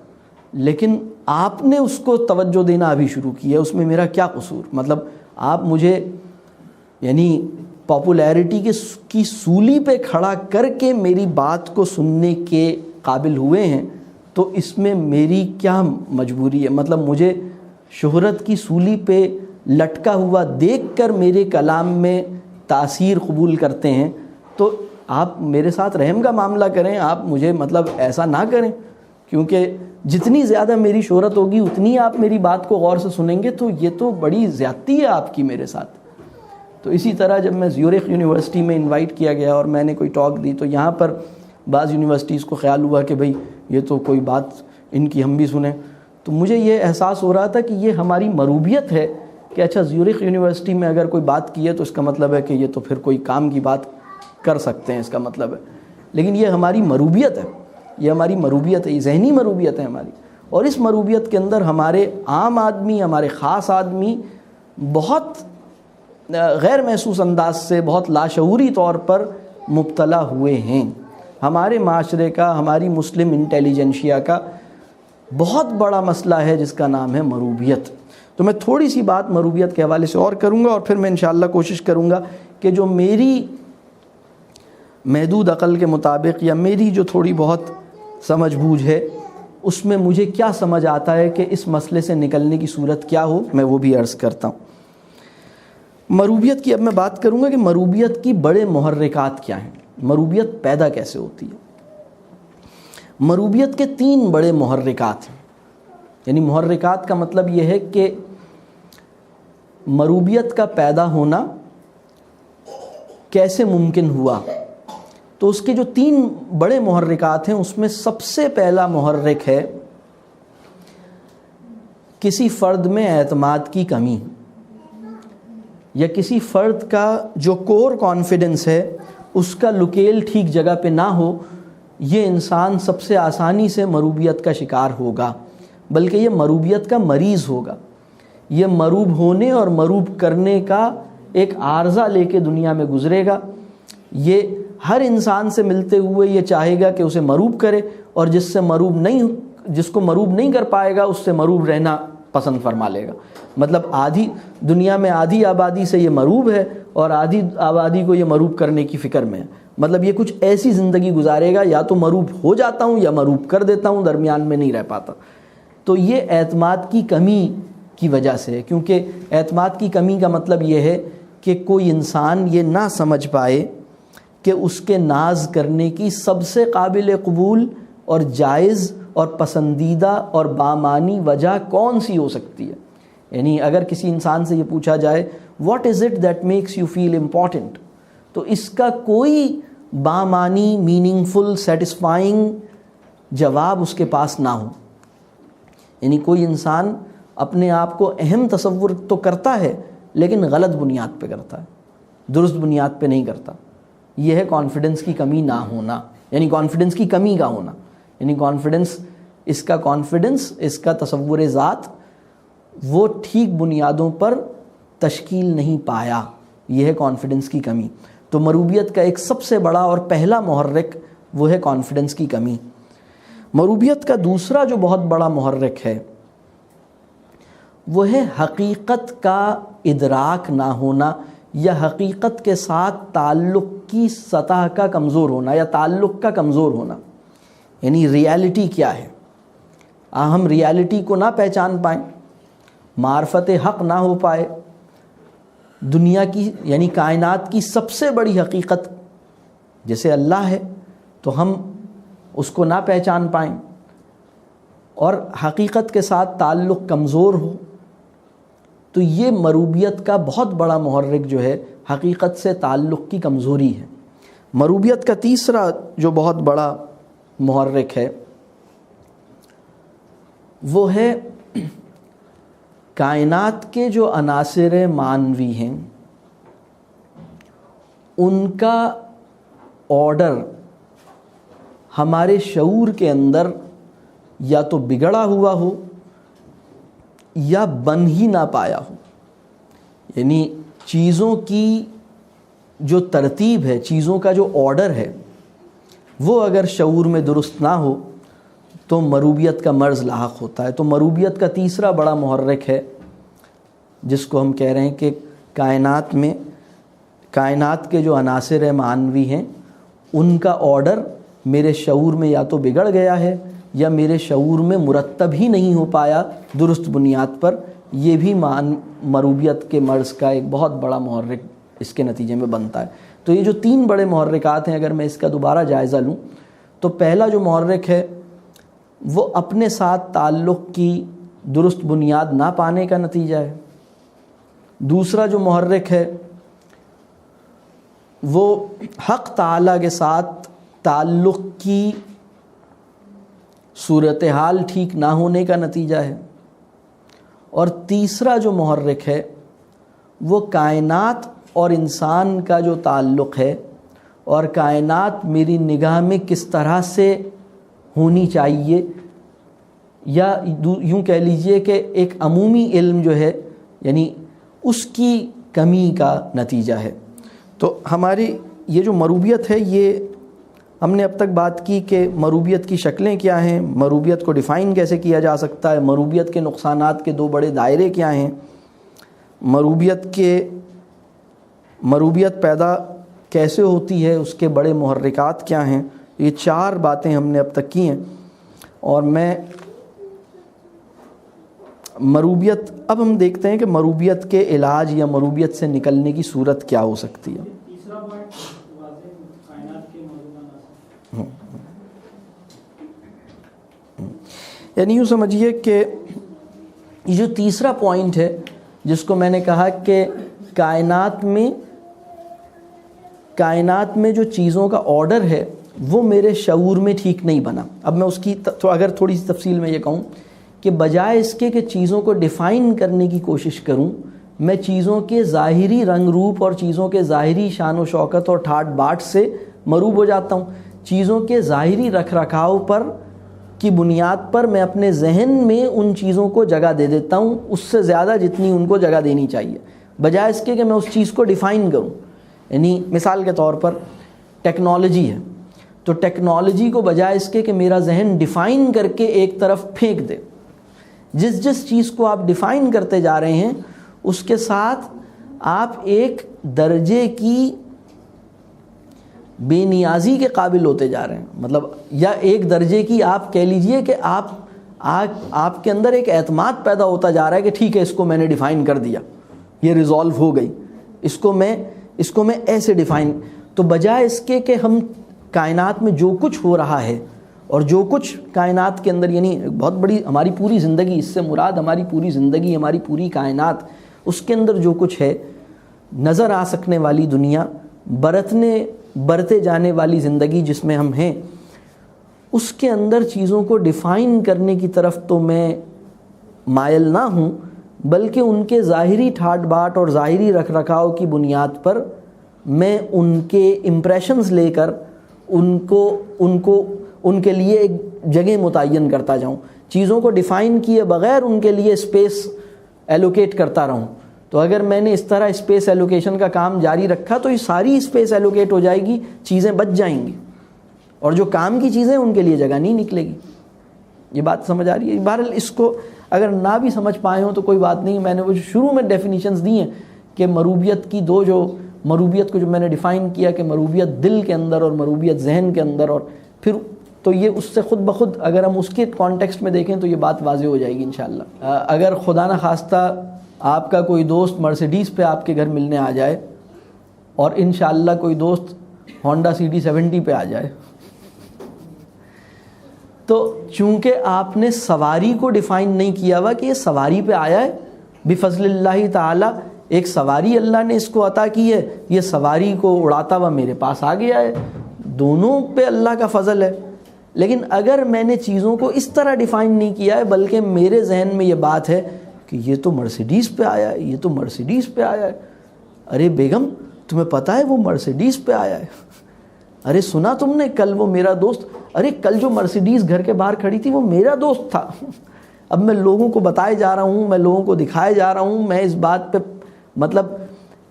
لیکن آپ نے اس کو توجہ دینا ابھی شروع کی ہے، اس میں میرا کیا قصور؟ مطلب آپ مجھے یعنی پاپولیرٹی کی سولی پہ کھڑا کر کے میری بات کو سننے کے قابل ہوئے ہیں، تو اس میں میری کیا مجبوری ہے؟ مطلب مجھے شہرت کی سولی پہ لٹکا ہوا دیکھ کر میرے کلام میں تاثیر قبول کرتے ہیں، تو آپ میرے ساتھ رحم کا معاملہ کریں، آپ مجھے مطلب ایسا نہ کریں، کیونکہ جتنی زیادہ میری شہرت ہوگی اتنی آپ میری بات کو غور سے سنیں گے، تو یہ تو بڑی زیادتی ہے آپ کی میرے ساتھ۔ تو اسی طرح جب میں زیورخ یونیورسٹی میں انوائٹ کیا گیا اور میں نے کوئی ٹاک دی، تو یہاں پر بعض یونیورسٹیز کو خیال ہوا کہ بھئی یہ تو کوئی بات ان کی ہم بھی سنیں، تو مجھے یہ احساس ہو رہا تھا کہ یہ ہماری مروبیت ہے کہ اچھا زیورخ یونیورسٹی میں اگر کوئی بات کی ہے تو اس کا مطلب ہے کہ یہ تو پھر کوئی کام کی بات کر سکتے ہیں، اس کا مطلب ہے، لیکن یہ ہماری مروبیت ہے، یہ ہماری مروبیت ہے، یہ ذہنی مروبیت ہے ہماری، اور اس مروبیت کے اندر ہمارے عام آدمی، ہمارے خاص آدمی بہت غیر محسوس انداز سے، بہت لاشعوری طور پر مبتلا ہوئے ہیں۔ ہمارے معاشرے کا، ہماری مسلم انٹیلیجنشیا کا بہت بڑا مسئلہ ہے جس کا نام ہے مروبیت۔ تو میں تھوڑی سی بات مروبیت کے حوالے سے اور کروں گا، اور پھر میں انشاءاللہ کوشش کروں گا کہ جو میری محدود عقل کے مطابق یا میری جو تھوڑی بہت سمجھ بوجھ ہے اس میں مجھے کیا سمجھ آتا ہے کہ اس مسئلے سے نکلنے کی صورت کیا ہو، میں وہ بھی عرض کرتا ہوں۔ مروبیت کی اب میں بات کروں گا کہ مروبیت کی بڑے محرکات کیا ہیں، مروبیت پیدا کیسے ہوتی ہے۔ مروبیت کے 3 بڑے محرکات ہیں، یعنی محرکات کا مطلب یہ ہے کہ مروبیت کا پیدا ہونا کیسے ممکن ہوا۔ تو اس کے جو 3 بڑے محرکات ہیں اس میں سب سے پہلا محرک ہے کسی فرد میں اعتماد کی کمی۔ یا کسی فرد کا جو کور کانفیڈنس ہے اس کا لکیل ٹھیک جگہ پہ نہ ہو، یہ انسان سب سے آسانی سے مروبیت کا شکار ہوگا، بلکہ یہ مروبیت کا مریض ہوگا۔ یہ مروب ہونے اور مروب کرنے کا ایک عارضہ لے کے دنیا میں گزرے گا۔ یہ ہر انسان سے ملتے ہوئے یہ چاہے گا کہ اسے مروب کرے، اور جس کو مروب نہیں کر پائے گا اس سے مروب رہنا پسند فرما لے گا۔ مطلب دنیا میں آدھی آبادی سے یہ مروب ہے اور آدھی آبادی کو یہ مروب کرنے کی فکر میں ہے۔ مطلب یہ کچھ ایسی زندگی گزارے گا، یا تو مروب ہو جاتا ہوں یا مروب کر دیتا ہوں، درمیان میں نہیں رہ پاتا۔ تو یہ اعتماد کی کمی کی وجہ سے ہے، کیونکہ اعتماد کی کمی کا مطلب یہ ہے کہ کوئی انسان یہ نہ سمجھ پائے کہ اس کے ناز کرنے کی سب سے قابل قبول اور جائز اور پسندیدہ اور بامانی وجہ کون سی ہو سکتی ہے۔ یعنی اگر کسی انسان سے یہ پوچھا جائے what is it that makes you feel important, تو اس کا کوئی بامانی، میننگ فل، سیٹسفائنگ جواب اس کے پاس نہ ہو۔ یعنی کوئی انسان اپنے آپ کو اہم تصور تو کرتا ہے لیکن غلط بنیاد پہ کرتا ہے، درست بنیاد پہ نہیں کرتا۔ یہ ہے کانفیڈنس کی کمی نہ ہونا، یعنی کانفیڈنس کی کمی کا ہونا، یعنی کانفیڈنس اس کا تصور ذات وہ ٹھیک بنیادوں پر تشکیل نہیں پایا، یہ ہے کانفیڈنس کی کمی۔ تو مروبیت کا ایک سب سے بڑا اور پہلا محرک وہ ہے کانفیڈنس کی کمی۔ مروبیت کا دوسرا جو بہت بڑا محرک ہے وہ ہے حقیقت کا ادراک نہ ہونا، یا حقیقت کے ساتھ تعلق کی سطح کا کمزور ہونا، یا تعلق کا کمزور ہونا۔ یعنی ریالٹی کیا ہے، ہم ریالٹی کو نہ پہچان پائیں، معرفت حق نہ ہو پائے، دنیا کی یعنی کائنات کی سب سے بڑی حقیقت جیسے اللہ ہے تو ہم اس کو نہ پہچان پائیں، اور حقیقت کے ساتھ تعلق کمزور ہو، تو یہ مروبیت کا بہت بڑا محرک جو ہے حقیقت سے تعلق کی کمزوری ہے۔ مروبیت کا تیسرا جو بہت بڑا محرک ہے وہ ہے کائنات کے جو عناصر معنوی ہیں ان کا آرڈر ہمارے شعور کے اندر یا تو بگڑا ہوا ہو یا بن ہی نہ پایا ہو۔ یعنی چیزوں کی جو ترتیب ہے، چیزوں کا جو آرڈر ہے، وہ اگر شعور میں درست نہ ہو تو مروبیت کا مرض لاحق ہوتا ہے۔ تو مروبیت کا تیسرا بڑا محرک ہے جس کو ہم کہہ رہے ہیں کہ کائنات کے جو عناصر معنوی ہیں ان کا آرڈر میرے شعور میں یا تو بگڑ گیا ہے یا میرے شعور میں مرتب ہی نہیں ہو پایا درست بنیاد پر۔ یہ بھی مروبیت کے مرض کا ایک بہت بڑا محرک اس کے نتیجے میں بنتا ہے۔ تو یہ جو تین بڑے محرکات ہیں، اگر میں اس کا دوبارہ جائزہ لوں تو پہلا جو محرک ہے وہ اپنے ساتھ تعلق کی درست بنیاد نہ پانے کا نتیجہ ہے۔ دوسرا جو محرک ہے وہ حق تعالیٰ کے ساتھ تعلق کی صورتحال ٹھیک نہ ہونے کا نتیجہ ہے۔ اور تیسرا جو محرک ہے وہ کائنات اور انسان کا جو تعلق ہے، اور کائنات میری نگاہ میں کس طرح سے ہونی چاہیے، یا یوں کہہ لیجئے کہ ایک عمومی علم جو ہے یعنی اس کی کمی کا نتیجہ ہے۔ تو ہماری یہ جو مروبیت ہے، یہ ہم نے اب تک بات کی کہ مروبیت کی شکلیں کیا ہیں، مروبیت کو ڈیفائن کیسے کیا جا سکتا ہے، مروبیت کے نقصانات کے دو بڑے دائرے کیا ہیں، مروبیت پیدا کیسے ہوتی ہے، اس کے بڑے محرکات کیا ہیں۔ یہ چار باتیں ہم نے اب تک کی ہیں، اور اب ہم دیکھتے ہیں کہ مروبیت کے علاج یا مروبیت سے نکلنے کی صورت کیا ہو سکتی ہے۔ یعنی یوں سمجھیے کہ یہ جو تیسرا پوائنٹ ہے جس کو میں نے کہا کہ کائنات میں جو چیزوں کا آرڈر ہے وہ میرے شعور میں ٹھیک نہیں بنا۔ اب میں اس کی اگر تھوڑی سی تفصیل میں یہ کہوں کہ بجائے اس کے کہ چیزوں کو ڈیفائن کرنے کی کوشش کروں، میں چیزوں کے ظاہری رنگ روپ اور چیزوں کے ظاہری شان و شوکت اور ٹھاٹ باٹ سے مروب ہو جاتا ہوں. چیزوں کے ظاہری رکھ رکھاؤ پر کی بنیاد پر میں اپنے ذہن میں ان چیزوں کو جگہ دے دیتا ہوں اس سے زیادہ جتنی ان کو جگہ دینی چاہیے، بجائے اس کے کہ میں اس چیز کو ڈیفائن کروں. یعنی مثال کے طور پر ٹیکنالوجی ہے، تو ٹیکنالوجی کو بجائے اس کے کہ میرا ذہن ڈیفائن کر کے ایک طرف پھینک دے، جس چیز کو آپ ڈیفائن کرتے جا رہے ہیں اس کے ساتھ آپ ایک درجے کی بے نیازی کے قابل ہوتے جا رہے ہیں. مطلب یا ایک درجے کی آپ کہہ لیجئے کہ آپ کے اندر ایک اعتماد پیدا ہوتا جا رہا ہے کہ ٹھیک ہے اس کو میں نے ڈیفائن کر دیا، یہ ریزالو ہو گئی، اس کو میں ایسے ڈیفائن. تو بجائے اس کے کہ ہم کائنات میں جو کچھ ہو رہا ہے اور جو کچھ کائنات کے اندر، یعنی بہت بڑی ہماری پوری زندگی، اس سے مراد ہماری پوری زندگی، ہماری پوری کائنات، اس کے اندر جو کچھ ہے، نظر آ سکنے والی دنیا، برتے جانے والی زندگی جس میں ہم ہیں، اس کے اندر چیزوں کو ڈیفائن کرنے کی طرف تو میں مائل نہ ہوں، بلکہ ان کے ظاہری ٹھاٹ باٹ اور ظاہری رکھ رکھاؤ کی بنیاد پر میں ان کے امپریشنز لے کر ان کے لیے ایک جگہ متعین کرتا جاؤں، چیزوں کو ڈیفائن کیے بغیر ان کے لیے اسپیس ایلوکیٹ کرتا رہوں. تو اگر میں نے اس طرح اسپیس ایلوکیشن کا کام جاری رکھا تو یہ ساری اسپیس ایلوکیٹ ہو جائے گی، چیزیں بچ جائیں گی، اور جو کام کی چیزیں ان کے لیے جگہ نہیں نکلے گی. یہ بات سمجھ آ رہی ہے؟ بہرحال اس کو اگر نہ بھی سمجھ پائے ہوں تو کوئی بات نہیں. میں نے وہ شروع میں ڈیفینیشنز دی ہیں کہ مروبیت کی مروبیت کو جو میں نے ڈیفائن کیا کہ مروبیت دل کے اندر اور مروبیت ذہن کے اندر، اور پھر تو یہ اس سے خود بخود اگر ہم اس کے کانٹیکسٹ میں دیکھیں تو یہ بات واضح ہو جائے گی انشاءاللہ. اگر خدا نہ خواستہ آپ کا کوئی دوست مرسیڈیز پہ آپ کے گھر ملنے آ جائے اور انشاءاللہ کوئی دوست ہونڈا CD70 پہ آ جائے، تو چونکہ آپ نے سواری کو ڈیفائن نہیں کیا ہوا کہ یہ سواری پہ آیا ہے، بفضل اللہ تعالی ایک سواری اللہ نے اس کو عطا کی ہے، یہ سواری کو اڑاتا ہوا میرے پاس آ گیا ہے، دونوں پہ اللہ کا فضل ہے. لیکن اگر میں نے چیزوں کو اس طرح ڈیفائن نہیں کیا ہے، بلکہ میرے ذہن میں یہ بات ہے کہ یہ تو مرسیڈیز پہ آیا ہے، یہ تو مرسیڈیز پہ آیا ہے، ارے بیگم تمہیں پتہ ہے وہ مرسیڈیز پہ آیا ہے، ارے سنا تم نے کل وہ میرا دوست، ارے کل جو مرسیڈیز گھر کے باہر کھڑی تھی وہ میرا دوست تھا. اب میں لوگوں کو بتائے جا رہا ہوں، میں لوگوں کو دکھائے جا رہا ہوں، میں اس بات پہ مطلب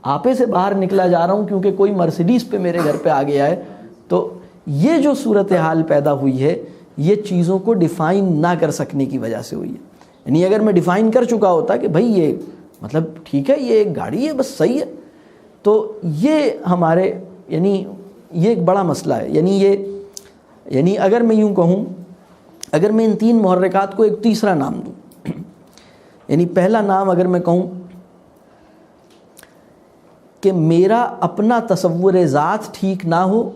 آپے سے باہر نکلا جا رہا ہوں کیونکہ کوئی مرسیڈیز پہ میرے گھر پہ آ گیا ہے. تو یہ جو صورتحال پیدا ہوئی ہے یہ چیزوں کو ڈیفائن نہ کر سکنے کی وجہ سے ہوئی ہے. یعنی اگر میں ڈیفائن کر چکا ہوتا کہ بھائی یہ مطلب ٹھیک ہے یہ ایک گاڑی ہے بس صحیح ہے، تو یہ ہمارے یعنی یہ ایک بڑا مسئلہ ہے. یعنی اگر میں یوں کہوں، اگر میں ان تین محرکات کو ایک تیسرا نام دوں، یعنی پہلا نام اگر میں کہوں کہ میرا اپنا تصور ذات ٹھیک نہ ہو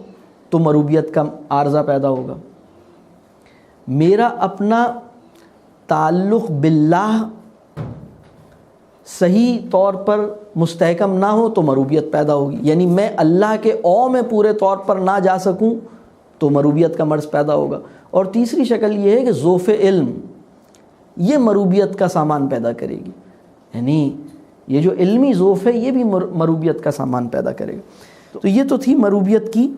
تو مروبیت کا عارضہ پیدا ہوگا، میرا اپنا تعلق باللہ صحیح طور پر مستحکم نہ ہو تو مروبیت پیدا ہوگی. یعنی میں اللہ کے او میں پورے طور پر نہ جا سکوں تو مروبیت کا مرض پیدا ہوگا. اور تیسری شکل یہ ہے کہ ذوف علم، یہ مروبیت کا سامان پیدا کرے گی. یعنی یہ جو علمی ذوف ہے یہ بھی مروبیت کا سامان پیدا کرے گا. تو یہ تو تھی مروبیت کی.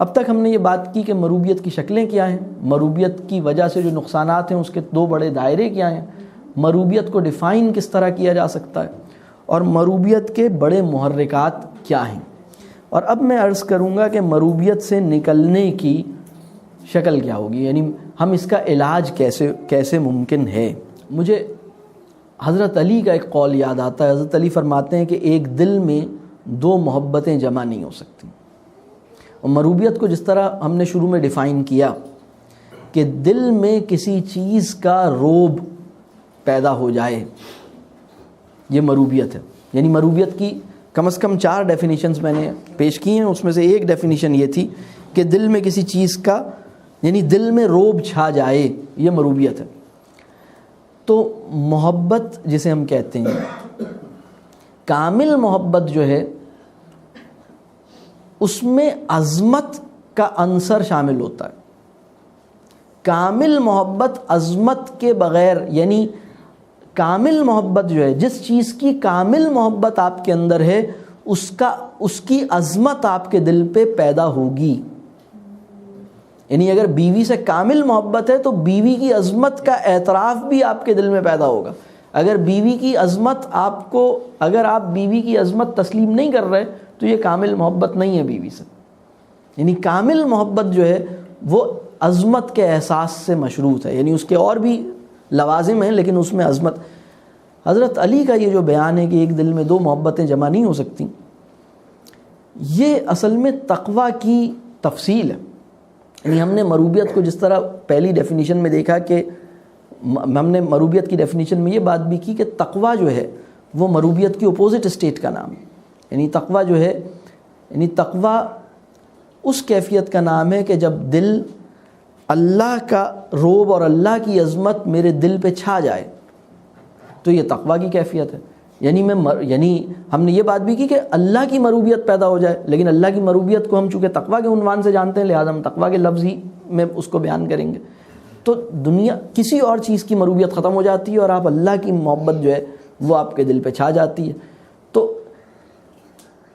اب تک ہم نے یہ بات کی کہ مروبیت کی شکلیں کیا ہیں، مروبیت کی وجہ سے جو نقصانات ہیں اس کے دو بڑے دائرے کیا ہیں، مروبیت کو ڈیفائن کس طرح کیا جا سکتا ہے، اور مروبیت کے بڑے محرکات کیا ہیں. اور اب میں عرض کروں گا کہ مروبیت سے نکلنے کی شکل کیا ہوگی، یعنی ہم اس کا علاج کیسے ممکن ہے. مجھے حضرت علی کا ایک قول یاد آتا ہے. حضرت علی فرماتے ہیں کہ ایک دل میں دو محبتیں جمع نہیں ہو سکتی. اور مروبیت کو جس طرح ہم نے شروع میں ڈیفائن کیا کہ دل میں کسی چیز کا روب پیدا ہو جائے، یہ مروبیت ہے. یعنی مروبیت کی کم از کم 4 ڈیفینیشنز میں نے پیش کی ہیں. اس میں سے ایک ڈیفینیشن یہ تھی کہ دل میں کسی چیز کا یعنی دل میں روب چھا جائے، یہ مروبیت ہے. تو محبت جسے ہم کہتے ہیں، کامل محبت جو ہے اس میں عظمت کا عنصر شامل ہوتا ہے. کامل محبت عظمت کے بغیر، یعنی کامل محبت جو ہے، جس چیز کی کامل محبت آپ کے اندر ہے، اس کی عظمت آپ کے دل پہ پیدا ہوگی. یعنی اگر بیوی سے کامل محبت ہے تو بیوی کی عظمت کا اعتراف بھی آپ کے دل میں پیدا ہوگا. اگر بیوی کی عظمت اگر آپ بیوی کی عظمت تسلیم نہیں کر رہے تو یہ کامل محبت نہیں ہے بیوی سے. یعنی کامل محبت جو ہے وہ عظمت کے احساس سے مشروط ہے. یعنی اس کے اور بھی لوازم ہیں لیکن اس میں عظمت. حضرت علی کا یہ جو بیان ہے کہ ایک دل میں دو محبتیں جمع نہیں ہو سکتی، یہ اصل میں تقویٰ کی تفصیل ہے. یعنی ہم نے مروبیت کو جس طرح پہلی ڈیفینیشن میں دیکھا کہ ہم نے مروبیت کی ڈیفینیشن میں یہ بات بھی کی کہ تقویٰ جو ہے وہ مروبیت کی اپوزٹ اسٹیٹ کا نام ہے. یعنی تقویٰ جو ہے، یعنی تقویٰ اس کیفیت کا نام ہے کہ جب دل اللہ کا روب اور اللہ کی عظمت میرے دل پہ چھا جائے تو یہ تقویٰ کی کیفیت ہے. یعنی ہم نے یہ بات بھی کی کہ اللہ کی مروبیت پیدا ہو جائے، لیکن اللہ کی مروبیت کو ہم چونکہ تقویٰ کے عنوان سے جانتے ہیں لہٰذا ہم تقویٰ کے لفظ ہی میں اس کو بیان کریں گے. تو دنیا کسی اور چیز کی مروبیت ختم ہو جاتی ہے اور آپ اللہ کی محبت جو ہے وہ آپ کے دل پہ چھا جاتی ہے. تو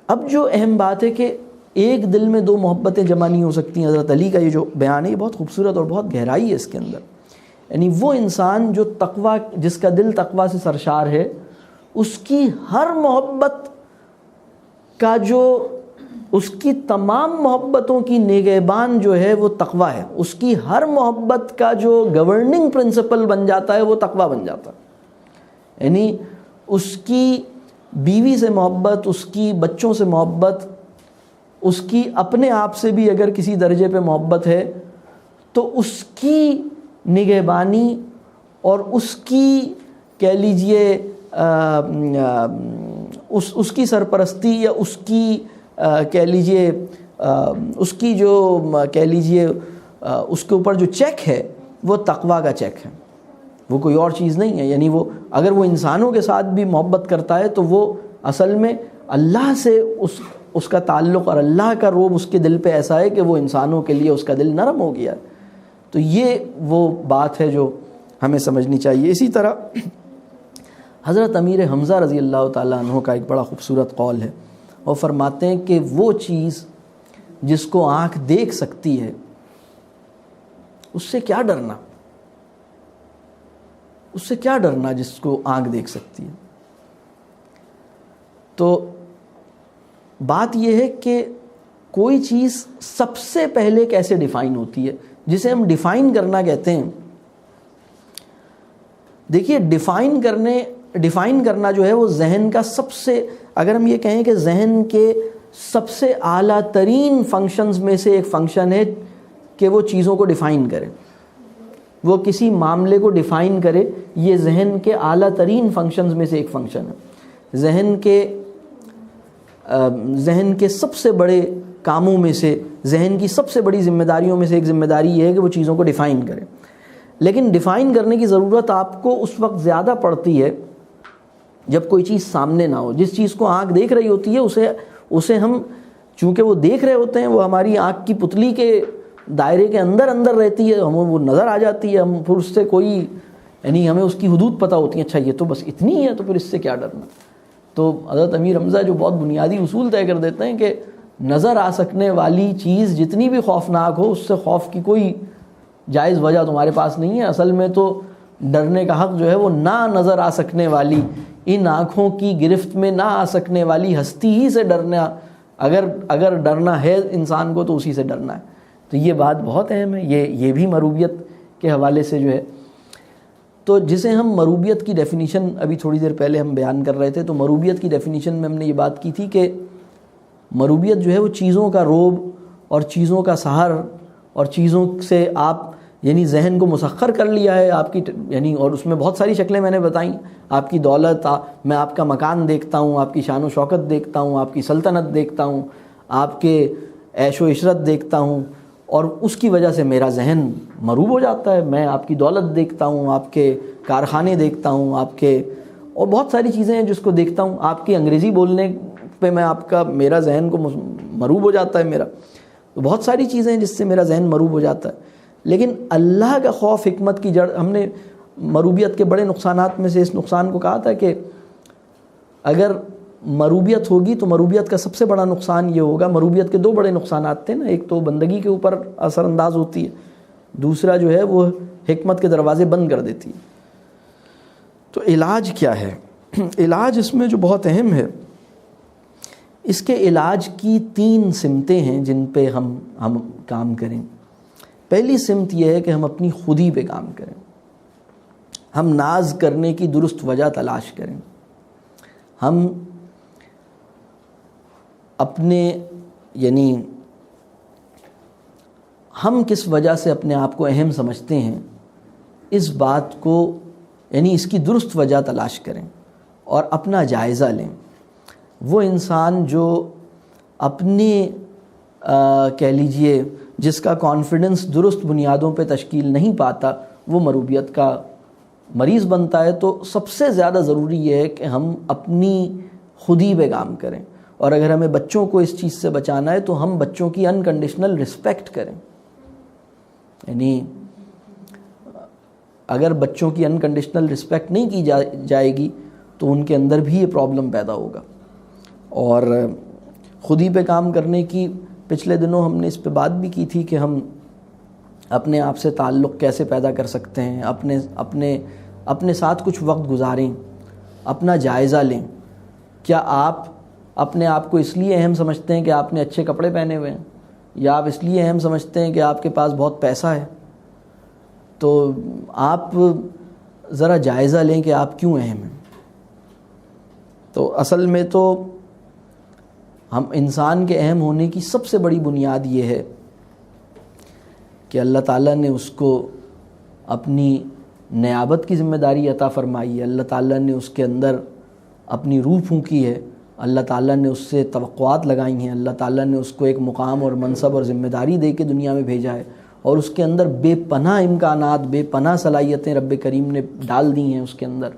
اب جو اہم بات ہے کہ ایک دل میں دو محبتیں جمع نہیں ہو سکتی. حضرت علی کا یہ جو بیان ہے یہ بہت خوبصورت اور بہت گہرائی ہے اس کے اندر. یعنی وہ انسان جو تقویٰ، جس کا دل تقویٰ سے سرشار ہے، اس کی ہر محبت کا جو، اس کی تمام محبتوں کی نگہبان جو ہے وہ تقویٰ ہے. اس کی ہر محبت کا جو گورننگ پرنسپل بن جاتا ہے وہ تقویٰ بن جاتا ہے. یعنی اس کی بیوی سے محبت، اس کی بچوں سے محبت، اس کی اپنے آپ سے بھی اگر کسی درجے پہ محبت ہے تو اس کی نگہبانی اور اس کی کہہ لیجئے اس کی سرپرستی یا اس کی کہہ لیجئے اس کی جو کہہ لیجئے اس کے اوپر جو چیک ہے وہ تقویٰ کا چیک ہے، وہ کوئی اور چیز نہیں ہے. یعنی وہ اگر وہ انسانوں کے ساتھ بھی محبت کرتا ہے تو وہ اصل میں اللہ سے اس کا تعلق اور اللہ کا روب اس کے دل پہ ایسا ہے کہ وہ انسانوں کے لیے اس کا دل نرم ہو گیا. تو یہ وہ بات ہے جو ہمیں سمجھنی چاہیے. اسی طرح حضرت امیر حمزہ رضی اللہ تعالیٰ عنہ کا ایک بڑا خوبصورت قول ہے. وہ فرماتے ہیں کہ وہ چیز جس کو آنکھ دیکھ سکتی ہے اس سے کیا ڈرنا، اس سے کیا ڈرنا جس کو آنکھ دیکھ سکتی ہے. تو بات یہ ہے کہ کوئی چیز سب سے پہلے کیسے ڈیفائن ہوتی ہے، جسے ہم ڈیفائن کرنا کہتے ہیں. دیکھیے ڈیفائن کرنا جو ہے وہ ذہن کا سب سے، اگر ہم یہ کہیں کہ ذہن کے سب سے اعلیٰ ترین فنکشنز میں سے ایک فنکشن ہے کہ وہ چیزوں کو ڈیفائن کرے، وہ کسی معاملے کو ڈیفائن کرے، یہ ذہن کے اعلیٰ ترین فنکشنز میں سے ایک فنکشن ہے. ذہن کے سب سے بڑے کاموں میں سے، ذہن کی سب سے بڑی ذمہ داریوں میں سے ایک ذمہ داری یہ ہے کہ وہ چیزوں کو ڈیفائن کرے. لیکن ڈیفائن کرنے کی ضرورت آپ کو اس وقت زیادہ پڑتی ہے جب کوئی چیز سامنے نہ ہو. جس چیز کو آنکھ دیکھ رہی ہوتی ہے اسے ہم چونکہ وہ دیکھ رہے ہوتے ہیں، وہ ہماری آنکھ کی پتلی کے دائرے کے اندر رہتی ہے، ہمیں وہ نظر آ جاتی ہے، ہم پھر اس سے کوئی، یعنی ہمیں اس کی حدود پتہ ہوتی ہیں، اچھا یہ تو بس اتنی ہے تو پھر اس سے کیا ڈرنا. تو حضرت امیر حمزہ جو بہت بنیادی اصول طے کر دیتے ہیں کہ نظر آ سکنے والی چیز جتنی بھی خوفناک ہو اس سے خوف کی کوئی جائز وجہ تمہارے پاس نہیں ہے. اصل میں تو ڈرنے کا حق جو ہے وہ نہ نظر آ سکنے والی، ان آنکھوں کی گرفت میں نہ آ سکنے والی ہستی ہی سے ڈرنا، اگر ڈرنا ہے انسان کو تو اسی سے ڈرنا ہے. تو یہ بات بہت اہم ہے. یہ بھی مروبیت کے حوالے سے جو ہے، تو جسے ہم مروبیت کی ڈیفینیشن ابھی تھوڑی دیر پہلے ہم بیان کر رہے تھے، تو مروبیت کی ڈیفینیشن میں ہم نے یہ بات کی تھی کہ مروبیت جو ہے وہ چیزوں کا روب اور چیزوں کا سحر اور چیزوں سے آپ یعنی ذہن کو مسخر کر لیا ہے آپ کی، یعنی اور اس میں بہت ساری شکلیں میں نے بتائیں. آپ کی دولت، میں آپ کا مکان دیکھتا ہوں، آپ کی شان و شوکت دیکھتا ہوں، آپ کی سلطنت دیکھتا ہوں، آپ کے عیش و عشرت دیکھتا ہوں اور اس کی وجہ سے میرا ذہن مروب ہو جاتا ہے. میں آپ کی دولت دیکھتا ہوں، آپ کے کارخانے دیکھتا ہوں، آپ کے اور بہت ساری چیزیں ہیں جس کو دیکھتا ہوں. آپ کی انگریزی بولنے پہ میرا ذہن کو مروب ہو جاتا ہے میرا. تو بہت ساری چیزیں ہیں جس سے میرا ذہن مروب ہو جاتا ہے. لیکن اللہ کا خوف، حکمت کی جڑ، ہم نے مروبیت کے بڑے نقصانات میں سے اس نقصان کو کہا تھا کہ اگر مروبیت ہوگی تو مروبیت کا سب سے بڑا نقصان یہ ہوگا. مروبیت کے دو بڑے نقصانات تھے نا, ایک تو بندگی کے اوپر اثر انداز ہوتی ہے, دوسرا جو ہے وہ حکمت کے دروازے بند کر دیتی ہے. تو علاج کیا ہے؟ علاج اس میں جو بہت اہم ہے, اس کے علاج کی 3 سمتیں ہیں جن پہ ہم کام کریں. پہلی سمت یہ ہے کہ ہم اپنی خودی پہ کام کریں, ہم ناز کرنے کی درست وجہ تلاش کریں. ہم اپنے یعنی ہم کس وجہ سے اپنے آپ کو اہم سمجھتے ہیں, اس بات کو یعنی اس کی درست وجہ تلاش کریں اور اپنا جائزہ لیں. وہ انسان جو اپنے کہہ لیجئے جس کا کانفیڈنس درست بنیادوں پہ تشکیل نہیں پاتا, وہ مروبیت کا مریض بنتا ہے. تو سب سے زیادہ ضروری یہ ہے کہ ہم اپنی خودی پہ کام کریں, اور اگر ہمیں بچوں کو اس چیز سے بچانا ہے تو ہم بچوں کی انکنڈیشنل رسپیکٹ کریں. یعنی اگر بچوں کی انکنڈیشنل رسپیکٹ نہیں کی جائے گی تو ان کے اندر بھی یہ پرابلم پیدا ہوگا. اور خودی پہ کام کرنے کی پچھلے دنوں ہم نے اس پہ بات بھی کی تھی کہ ہم اپنے آپ سے تعلق کیسے پیدا کر سکتے ہیں. اپنے ساتھ کچھ وقت گزاریں, اپنا جائزہ لیں. کیا آپ اپنے آپ کو اس لیے اہم سمجھتے ہیں کہ آپ نے اچھے کپڑے پہنے ہوئے ہیں, یا آپ اس لیے اہم سمجھتے ہیں کہ آپ کے پاس بہت پیسہ ہے؟ تو آپ ذرا جائزہ لیں کہ آپ کیوں اہم ہیں. تو اصل میں تو ہم انسان کے اہم ہونے کی سب سے بڑی بنیاد یہ ہے کہ اللہ تعالیٰ نے اس کو اپنی نیابت کی ذمہ داری عطا فرمائی ہے, اللہ تعالیٰ نے اس کے اندر اپنی روح پھونکی ہے, اللہ تعالیٰ نے اس سے توقعات لگائی ہیں, اللہ تعالیٰ نے اس کو ایک مقام اور منصب اور ذمہ داری دے کے دنیا میں بھیجا ہے, اور اس کے اندر بے پناہ امکانات, بے پناہ صلاحیتیں رب کریم نے ڈال دی ہیں اس کے اندر.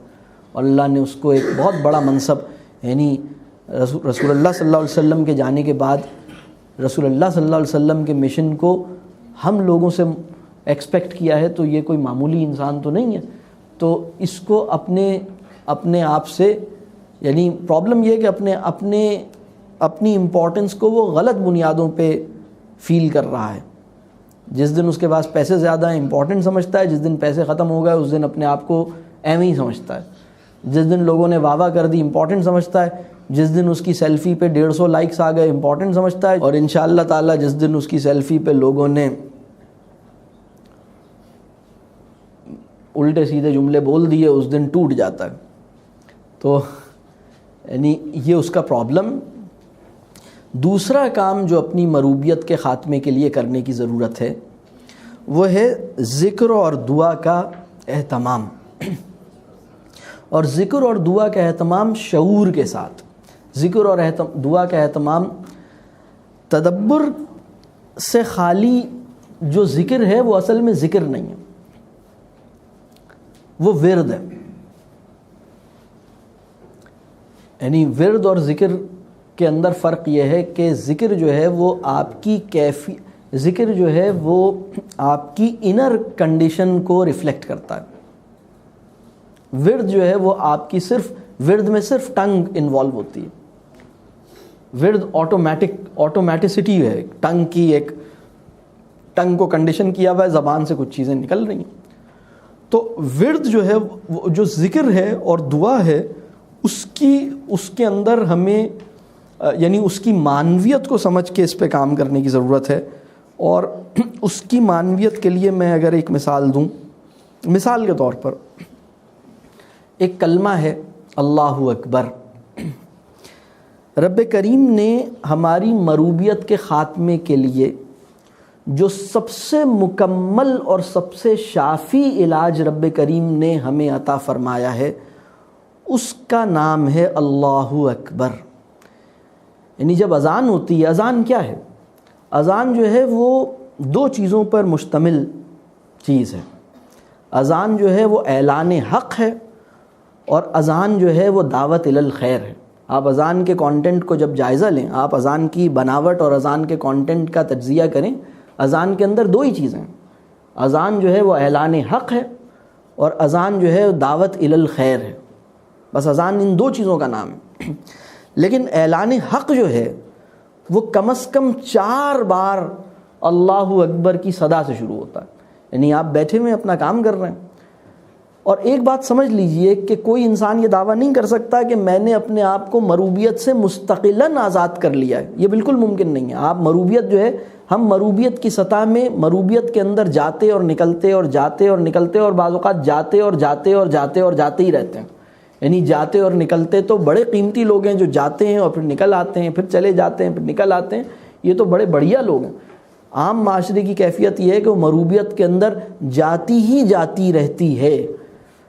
اور اللہ نے اس کو ایک بہت بڑا منصب, یعنی رسول اللہ صلی اللہ علیہ وسلم کے جانے کے بعد رسول اللہ صلی اللہ علیہ وسلم کے مشن کو ہم لوگوں سے ایکسپیکٹ کیا ہے, تو یہ کوئی معمولی انسان تو نہیں ہے. تو اس کو اپنے آپ سے یعنی پرابلم یہ ہے کہ اپنی امپورٹنس کو وہ غلط بنیادوں پہ فیل کر رہا ہے. جس دن اس کے پاس پیسے زیادہ ہیں امپورٹنٹ سمجھتا ہے, جس دن پیسے ختم ہو گئے اس دن اپنے آپ کو اہم ہی سمجھتا ہے. جس دن لوگوں نے واہ واہ کر دی امپورٹنٹ سمجھتا ہے, جس دن اس کی سیلفی پہ 150 لائکس آ گئے امپورٹنٹ سمجھتا ہے, اور انشاءاللہ تعالی جس دن اس کی سیلفی پہ لوگوں نے الٹے سیدھے جملے بول دیے اس دن ٹوٹ جاتا ہے. تو یعنی یہ اس کا پرابلم. دوسرا کام جو اپنی مروبیت کے خاتمے کے لیے کرنے کی ضرورت ہے وہ ہے ذکر اور دعا کا اہتمام. اور ذکر اور دعا کا اہتمام شعور کے ساتھ. ذکر اور دعا کا اہتمام تدبر سے خالی جو ذکر ہے وہ اصل میں ذکر نہیں ہے, وہ ورد ہے. یعنی ورد اور ذکر کے اندر فرق یہ ہے کہ ذکر جو ہے وہ آپ کی ذکر جو ہے وہ آپ کی انر کنڈیشن کو ریفلیکٹ کرتا ہے. ورد جو ہے وہ آپ کی ورد میں صرف ٹنگ انوالو ہوتی ہے. ورد آٹومیٹسٹی ہے, ٹنگ کو کنڈیشن کیا ہوا ہے, زبان سے کچھ چیزیں نکل رہی ہیں. تو ورد جو ہے جو ذکر ہے اور دعا ہے اس کے اندر ہمیں یعنی اس کی معنویت کو سمجھ کے اس پہ کام کرنے کی ضرورت ہے. اور اس کی معنویت کے لیے میں اگر ایک مثال دوں, مثال کے طور پر ایک کلمہ ہے اللہ اکبر. رب کریم نے ہماری مروبیت کے خاتمے کے لیے جو سب سے مکمل اور سب سے شافی علاج رب کریم نے ہمیں عطا فرمایا ہے, اس کا نام ہے اللہ اکبر. یعنی جب اذان ہوتی ہے, اذان کیا ہے؟ اذان جو ہے وہ 2 چیزوں پر مشتمل چیز ہے. اذان جو ہے وہ اعلان حق ہے, اور اذان جو ہے وہ دعوت الی الخیر ہے. آپ اذان کے کانٹینٹ کو جب جائزہ لیں, آپ اذان کی بناوٹ اور اذان کے کانٹینٹ کا تجزیہ کریں, اذان کے اندر 2 ہی چیزیں ہیں. اذان جو ہے وہ اعلان حق ہے, اور اذان جو ہے دعوت الی الخیر ہے، بس اذان ان دو چیزوں کا نام ہے۔ لیکن اعلان حق جو ہے وہ کم از کم 4 بار اللہ اکبر کی صدا سے شروع ہوتا ہے، یعنی آپ بیٹھے ہوئے اپنا کام کر رہے ہیں، اور ایک بات سمجھ لیجئے کہ کوئی انسان یہ دعویٰ نہیں کر سکتا کہ میں نے اپنے آپ کو مروبیت سے مستقلاً آزاد کر لیا ہے، یہ بالکل ممکن نہیں ہے۔ آپ مروبیت جو ہے، ہم مروبیت کی سطح میں مروبیت کے اندر جاتے اور نکلتے اور جاتے اور نکلتے اور بعض اوقات جاتے اور جاتے اور جاتے اور جاتے ہی رہتے ہیں، یعنی جاتے اور نکلتے تو بڑے قیمتی لوگ ہیں جو جاتے ہیں اور پھر نکل آتے ہیں، پھر چلے جاتے ہیں، پھر نکل آتے ہیں، یہ تو بڑے بڑھیا لوگ ہیں۔ عام معاشرے کی کیفیت یہ ہے کہ وہ مروبیت کے اندر جاتی ہی جاتی رہتی ہے۔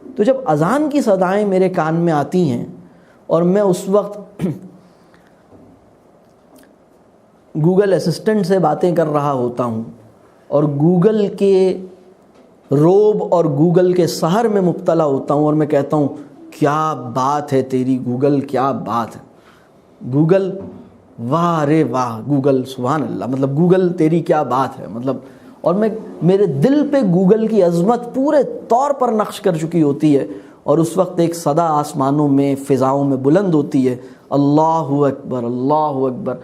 تو جب اذان کی صدائیں میرے کان میں آتی ہیں اور میں اس وقت گوگل اسسٹنٹ سے باتیں کر رہا ہوتا ہوں اور گوگل کے روب اور گوگل کے سحر میں مبتلا ہوتا ہوں اور میں کہتا ہوں کیا بات ہے تیری گوگل، کیا بات ہے گوگل، واہ رے واہ گوگل، سبحان اللہ، مطلب گوگل تیری کیا بات ہے، مطلب، اور میرے دل پہ گوگل کی عظمت پورے طور پر نقش کر چکی ہوتی ہے، اور اس وقت ایک صدا آسمانوں میں فضاؤں میں بلند ہوتی ہے، اللہ اکبر اللہ اکبر۔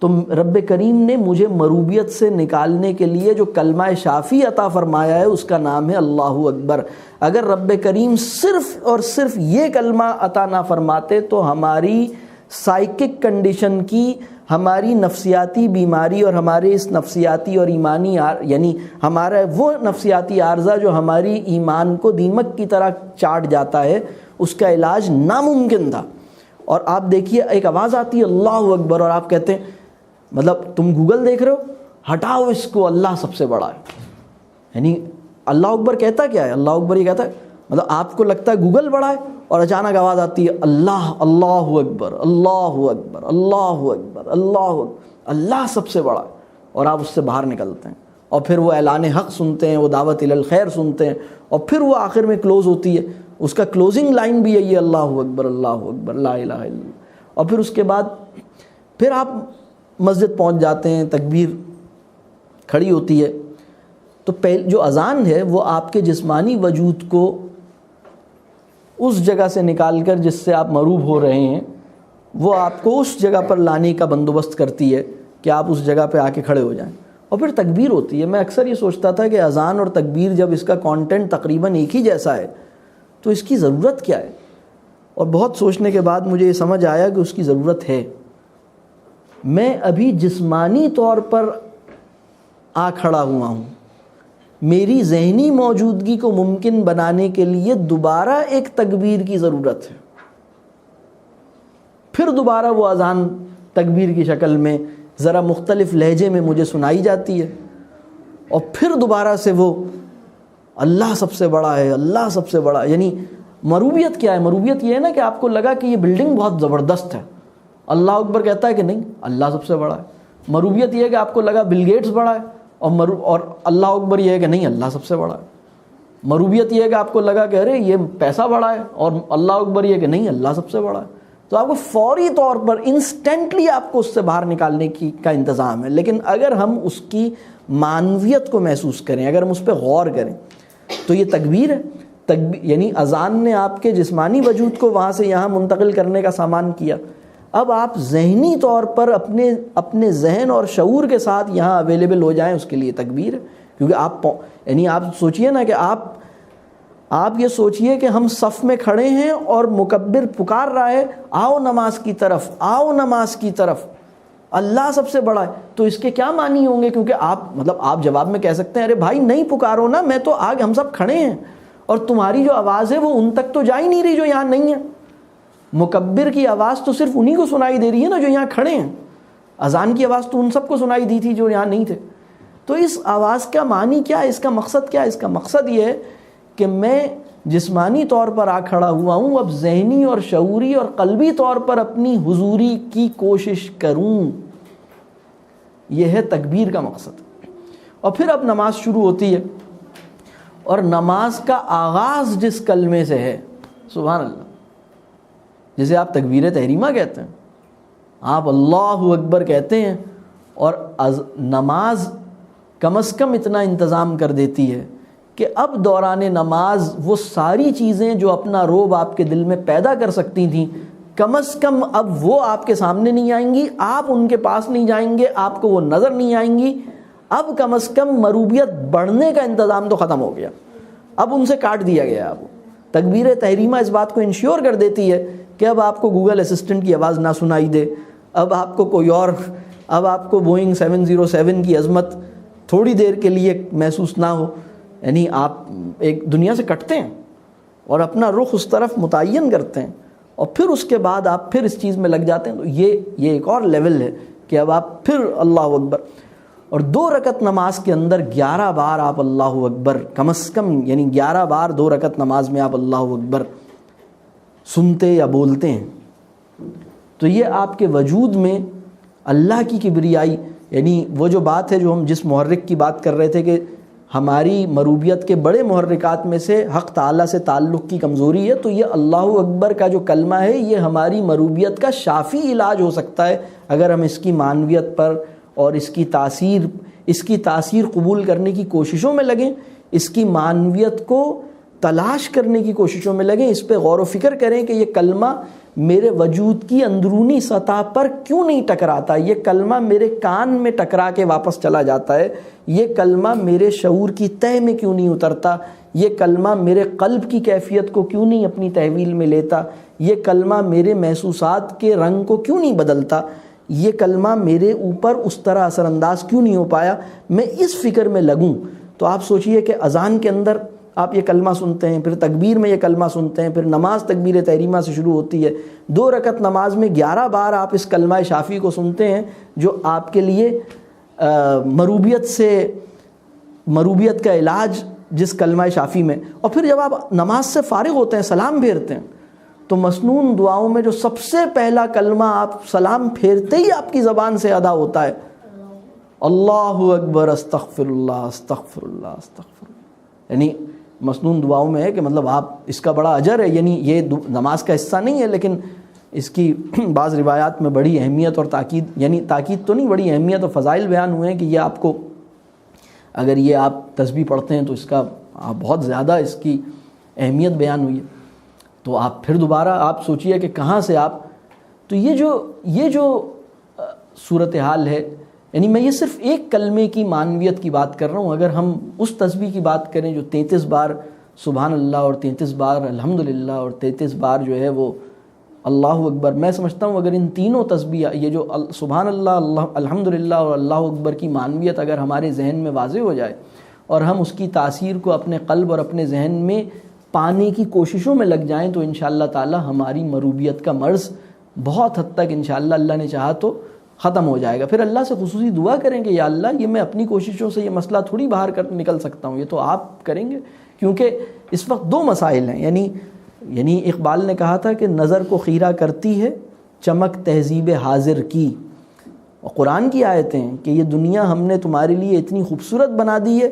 تو رب کریم نے مجھے مروبیت سے نکالنے کے لیے جو کلمہ شافی عطا فرمایا ہے اس کا نام ہے اللہ اکبر۔ اگر رب کریم صرف اور صرف یہ کلمہ عطا نہ فرماتے تو ہماری سائیکک کنڈیشن کی، ہماری نفسیاتی بیماری اور ہمارے اس نفسیاتی اور ایمانی یعنی ہمارا وہ نفسیاتی عارضہ جو ہماری ایمان کو دیمک کی طرح چاٹ جاتا ہے، اس کا علاج ناممکن تھا۔ اور آپ دیکھیے ایک آواز آتی ہے اللہ اکبر اور آپ کہتے ہیں، مطلب تم گوگل دیکھ رہے ہو، ہٹاؤ اس کو، اللہ سب سے بڑا ہے۔ یعنی اللہ اکبر کہتا کیا ہے؟ اللہ اکبر یہ کہتا ہے، مطلب آپ کو لگتا ہے گوگل بڑا ہے اور اچانک آواز آتی ہے اللہ اللہ اکبر اللہ اکبر اللہ اکبر اللہ اکبر، اللہ سب سے بڑا ہے، اور آپ اس سے باہر نکلتے ہیں اور پھر وہ اعلان حق سنتے ہیں، وہ دعوت الی الخیر سنتے ہیں، اور پھر وہ آخر میں کلوز ہوتی ہے، اس کا کلوزنگ لائن بھی یہی ہے اللہ اکبر اللہ اکبر لا الہ الا اللہ۔ اور پھر اس کے بعد پھر آپ مسجد پہنچ جاتے ہیں، تکبیر کھڑی ہوتی ہے، تو جو اذان ہے وہ آپ کے جسمانی وجود کو اس جگہ سے نکال کر جس سے آپ مروب ہو رہے ہیں، وہ آپ کو اس جگہ پر لانے کا بندوبست کرتی ہے کہ آپ اس جگہ پہ آ کے کھڑے ہو جائیں۔ اور پھر تکبیر ہوتی ہے۔ میں اکثر یہ سوچتا تھا کہ اذان اور تکبیر جب اس کا کانٹینٹ تقریباً ایک ہی جیسا ہے تو اس کی ضرورت کیا ہے؟ اور بہت سوچنے کے بعد مجھے یہ سمجھ آیا کہ اس کی ضرورت ہے۔ میں ابھی جسمانی طور پر آ کھڑا ہوا ہوں، میری ذہنی موجودگی کو ممکن بنانے کے لیے دوبارہ ایک تکبیر کی ضرورت ہے، پھر دوبارہ وہ اذان تکبیر کی شکل میں ذرا مختلف لہجے میں مجھے سنائی جاتی ہے، اور پھر دوبارہ سے وہ اللہ سب سے بڑا ہے اللہ سب سے بڑا۔ یعنی مروبیت کیا ہے؟ مروبیت یہ ہے نا کہ آپ کو لگا کہ یہ بلڈنگ بہت زبردست ہے، اللہ اکبر کہتا ہے کہ نہیں اللہ سب سے بڑا ہے۔ مروبیت یہ ہے کہ آپ کو لگا بل گیٹس بڑا ہے، اور اللہ اکبر یہ ہے کہ نہیں اللہ سب سے بڑا ہے۔ مروبیت یہ ہے کہ آپ کو لگا کہ ارے یہ پیسہ بڑا ہے، اور اللہ اکبر یہ ہے کہ نہیں اللہ سب سے بڑا ہے۔ تو آپ کو فوری طور پر انسٹنٹلی آپ کو اس سے باہر نکالنے کا انتظام ہے۔ لیکن اگر ہم اس کی معنویت کو محسوس کریں، اگر ہم اس پہ غور کریں، تو یہ تکبیر ہے۔ یعنی اذان نے آپ کے جسمانی وجود کو وہاں سے یہاں منتقل کرنے کا سامان کیا۔ اب آپ ذہنی طور پر اپنے ذہن اور شعور کے ساتھ یہاں اویلیبل ہو جائیں، اس کے لیے تکبیر ہے۔ کیونکہ آپ سوچئے نا کہ آپ یہ سوچئے کہ ہم صف میں کھڑے ہیں اور مکبر پکار رہا ہے آؤ نماز کی طرف، آؤ نماز کی طرف، اللہ سب سے بڑا ہے، تو اس کے کیا معنی ہوں گے؟ کیونکہ آپ جواب میں کہہ سکتے ہیں ارے بھائی نہیں پکارو نا، میں تو آگے ہم سب کھڑے ہیں اور تمہاری جو آواز ہے وہ ان تک تو جا ہی نہیں رہی جو یہاں نہیں ہے۔ مکبر کی آواز تو صرف انہی کو سنائی دے رہی ہے نا جو یہاں کھڑے ہیں، اذان کی آواز تو ان سب کو سنائی دی تھی جو یہاں نہیں تھے۔ تو اس آواز کا معنی کیا ہے؟ اس کا مقصد کیا ہے؟ اس کا مقصد یہ ہے کہ میں جسمانی طور پر آ کھڑا ہوا ہوں، اب ذہنی اور شعوری اور قلبی طور پر اپنی حضوری کی کوشش کروں۔ یہ ہے تکبیر کا مقصد۔ اور پھر اب نماز شروع ہوتی ہے، اور نماز کا آغاز جس کلمے سے ہے، سبحان اللہ، جسے آپ تکبیر تحریمہ کہتے ہیں، آپ اللہ اکبر کہتے ہیں، اور نماز کم از کم اتنا انتظام کر دیتی ہے کہ اب دوران نماز وہ ساری چیزیں جو اپنا رعب آپ کے دل میں پیدا کر سکتی تھیں، کم از کم اب وہ آپ کے سامنے نہیں آئیں گی، آپ ان کے پاس نہیں جائیں گے، آپ کو وہ نظر نہیں آئیں گی۔ اب کم از کم مروبیت بڑھنے کا انتظام تو ختم ہو گیا، اب ان سے کاٹ دیا گیا۔ اب تکبیر تحریمہ اس بات کو انشور کر دیتی ہے کہ اب آپ کو گوگل اسسٹنٹ کی آواز نہ سنائی دے، اب آپ کو کوئی اور، اب آپ کو بوئنگ 707 کی عظمت تھوڑی دیر کے لیے محسوس نہ ہو، یعنی آپ ایک دنیا سے کٹتے ہیں اور اپنا رخ اس طرف متعین کرتے ہیں، اور پھر اس کے بعد آپ پھر اس چیز میں لگ جاتے ہیں۔ تو یہ ایک اور لیول ہے کہ اب آپ پھر اللہ اکبر، اور 2 رکعت نماز کے اندر 11 بار آپ اللہ اکبر کم از کم، یعنی 11 بار 2 رکعت نماز میں آپ اللہ اکبر سنتے یا بولتے ہیں، تو یہ آپ کے وجود میں اللہ کی کبریائی، یعنی وہ جو بات ہے جو ہم جس محرک کی بات کر رہے تھے کہ ہماری مروبیت کے بڑے محرکات میں سے حق تعالیٰ سے تعلق کی کمزوری ہے، تو یہ اللہ اکبر کا جو کلمہ ہے یہ ہماری مروبیت کا شافی علاج ہو سکتا ہے اگر ہم اس کی معنویت پر اور اس کی تاثیر قبول کرنے کی کوششوں میں لگیں، اس کی معنویت کو تلاش کرنے کی کوششوں میں لگیں، اس پہ غور و فکر کریں کہ یہ کلمہ میرے وجود کی اندرونی سطح پر کیوں نہیں ٹکراتا، یہ کلمہ میرے کان میں ٹکرا کے واپس چلا جاتا ہے، یہ کلمہ میرے شعور کی تہہ میں کیوں نہیں اترتا، یہ کلمہ میرے قلب کی کیفیت کو کیوں نہیں اپنی تحویل میں لیتا، یہ کلمہ میرے محسوسات کے رنگ کو کیوں نہیں بدلتا، یہ کلمہ میرے اوپر اس طرح اثر انداز کیوں نہیں ہو پایا، میں اس فکر میں لگوں۔ تو آپ سوچئے کہ اذان کے اندر آپ یہ کلمہ سنتے ہیں، پھر تکبیر میں یہ کلمہ سنتے ہیں، پھر نماز تکبیر تحریمہ سے شروع ہوتی ہے، 2 رکعت نماز میں 11 بار آپ اس کلمہ شافی کو سنتے ہیں جو آپ کے لیے مروبیت کا علاج جس کلمہ شافی میں، اور پھر جب آپ نماز سے فارغ ہوتے ہیں، سلام پھیرتے ہیں، تو مسنون دعاؤں میں جو سب سے پہلا کلمہ آپ سلام پھیرتے ہی آپ کی زبان سے ادا ہوتا ہے، اللہ اکبر استغفر اللہ استغفر اللہ استغفر اللہ، یعنی مسنون دعاؤں میں ہے کہ مطلب آپ اس کا بڑا اجر ہے، یعنی یہ نماز کا حصہ نہیں ہے لیکن اس کی بعض روایات میں بڑی اہمیت اور تاکید، یعنی تاکید تو نہیں، بڑی اہمیت اور فضائل بیان ہوئے ہیں کہ یہ آپ کو، اگر یہ آپ تسبیح پڑھتے ہیں تو اس کا بہت زیادہ اس کی اہمیت بیان ہوئی ہے۔ تو آپ پھر دوبارہ آپ سوچئے کہ کہاں سے آپ، تو یہ جو صورتحال ہے، یعنی میں یہ صرف ایک کلمے کی معنویت کی بات کر رہا ہوں، اگر ہم اس تسبیح کی بات کریں جو 33 بار سبحان اللہ اور 33 بار الحمدللہ اور 33 بار جو ہے وہ اللہ اکبر، میں سمجھتا ہوں اگر ان تینوں تسبیح، یہ جو سبحان اللہ، الحمدللہ اور اللہ اکبر کی معنویت اگر ہمارے ذہن میں واضح ہو جائے اور ہم اس کی تاثیر کو اپنے قلب اور اپنے ذہن میں پانے کی کوششوں میں لگ جائیں، تو انشاءاللہ تعالی ہماری مروبیت کا مرض بہت حد تک انشاءاللہ اللہ نے چاہا تو ختم ہو جائے گا۔ پھر اللہ سے خصوصی دعا کریں کہ یا اللہ، یہ میں اپنی کوششوں سے یہ مسئلہ تھوڑی باہر نکل سکتا ہوں، یہ تو آپ کریں گے، کیونکہ اس وقت 2 مسائل ہیں، یعنی اقبال نے کہا تھا کہ نظر کو خیرہ کرتی ہے چمک تہذیب حاضر کی، اور قرآن کی آیتیں ہیں کہ یہ دنیا ہم نے تمہارے لیے اتنی خوبصورت بنا دی ہے،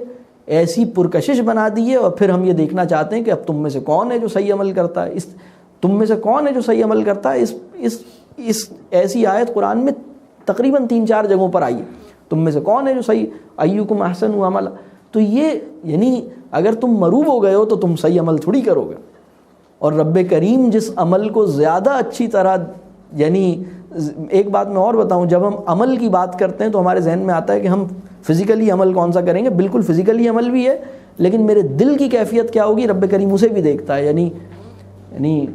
ایسی پرکشش بنا دی ہے، اور پھر ہم یہ دیکھنا چاہتے ہیں کہ اب تم میں سے کون ہے جو صحیح عمل کرتا ہے، تم میں سے کون ہے جو صحیح عمل کرتا ہے۔ اس ایسی آیت قرآن میں تقریباً 3-4 جگہوں پر آئی ہے، تم میں سے کون ہے جو صحیح، ایکم احسن عملا، تو یہ یعنی اگر تم مروب ہو گئے ہو تو تم صحیح عمل تھوڑی کرو گے، اور رب کریم جس عمل کو زیادہ اچھی طرح، یعنی ایک بات میں اور بتاؤں، جب ہم عمل کی بات کرتے ہیں تو ہمارے ذہن میں آتا ہے کہ ہم فزیکلی عمل کون سا کریں گے، بالکل فزیکلی عمل بھی ہے، لیکن میرے دل کی کیفیت کیا ہوگی رب کریم اسے بھی دیکھتا ہے، یعنی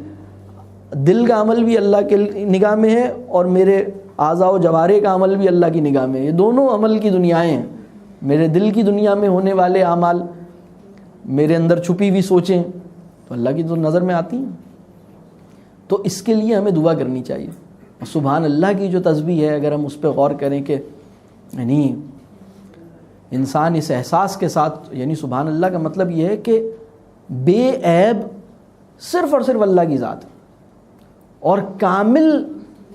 دل کا عمل بھی اللہ کے نگاہ میں ہے اور میرے اعضاء و جوارح کا عمل بھی اللہ کی نگاہ میں ہے، یہ دونوں عمل کی دنیایں ہیں، میرے دل کی دنیا میں ہونے والے اعمال، میرے اندر چھپی ہوئی سوچیں تو اللہ کی تو نظر میں آتی ہیں، تو اس کے لیے ہمیں دعا کرنی چاہیے۔ سبحان اللہ کی جو تسبیح ہے اگر ہم اس پہ غور کریں کہ یعنی انسان اس احساس کے ساتھ، یعنی سبحان اللہ کا مطلب یہ ہے کہ بے عیب صرف اور صرف اللہ کی ذات ہے، اور کامل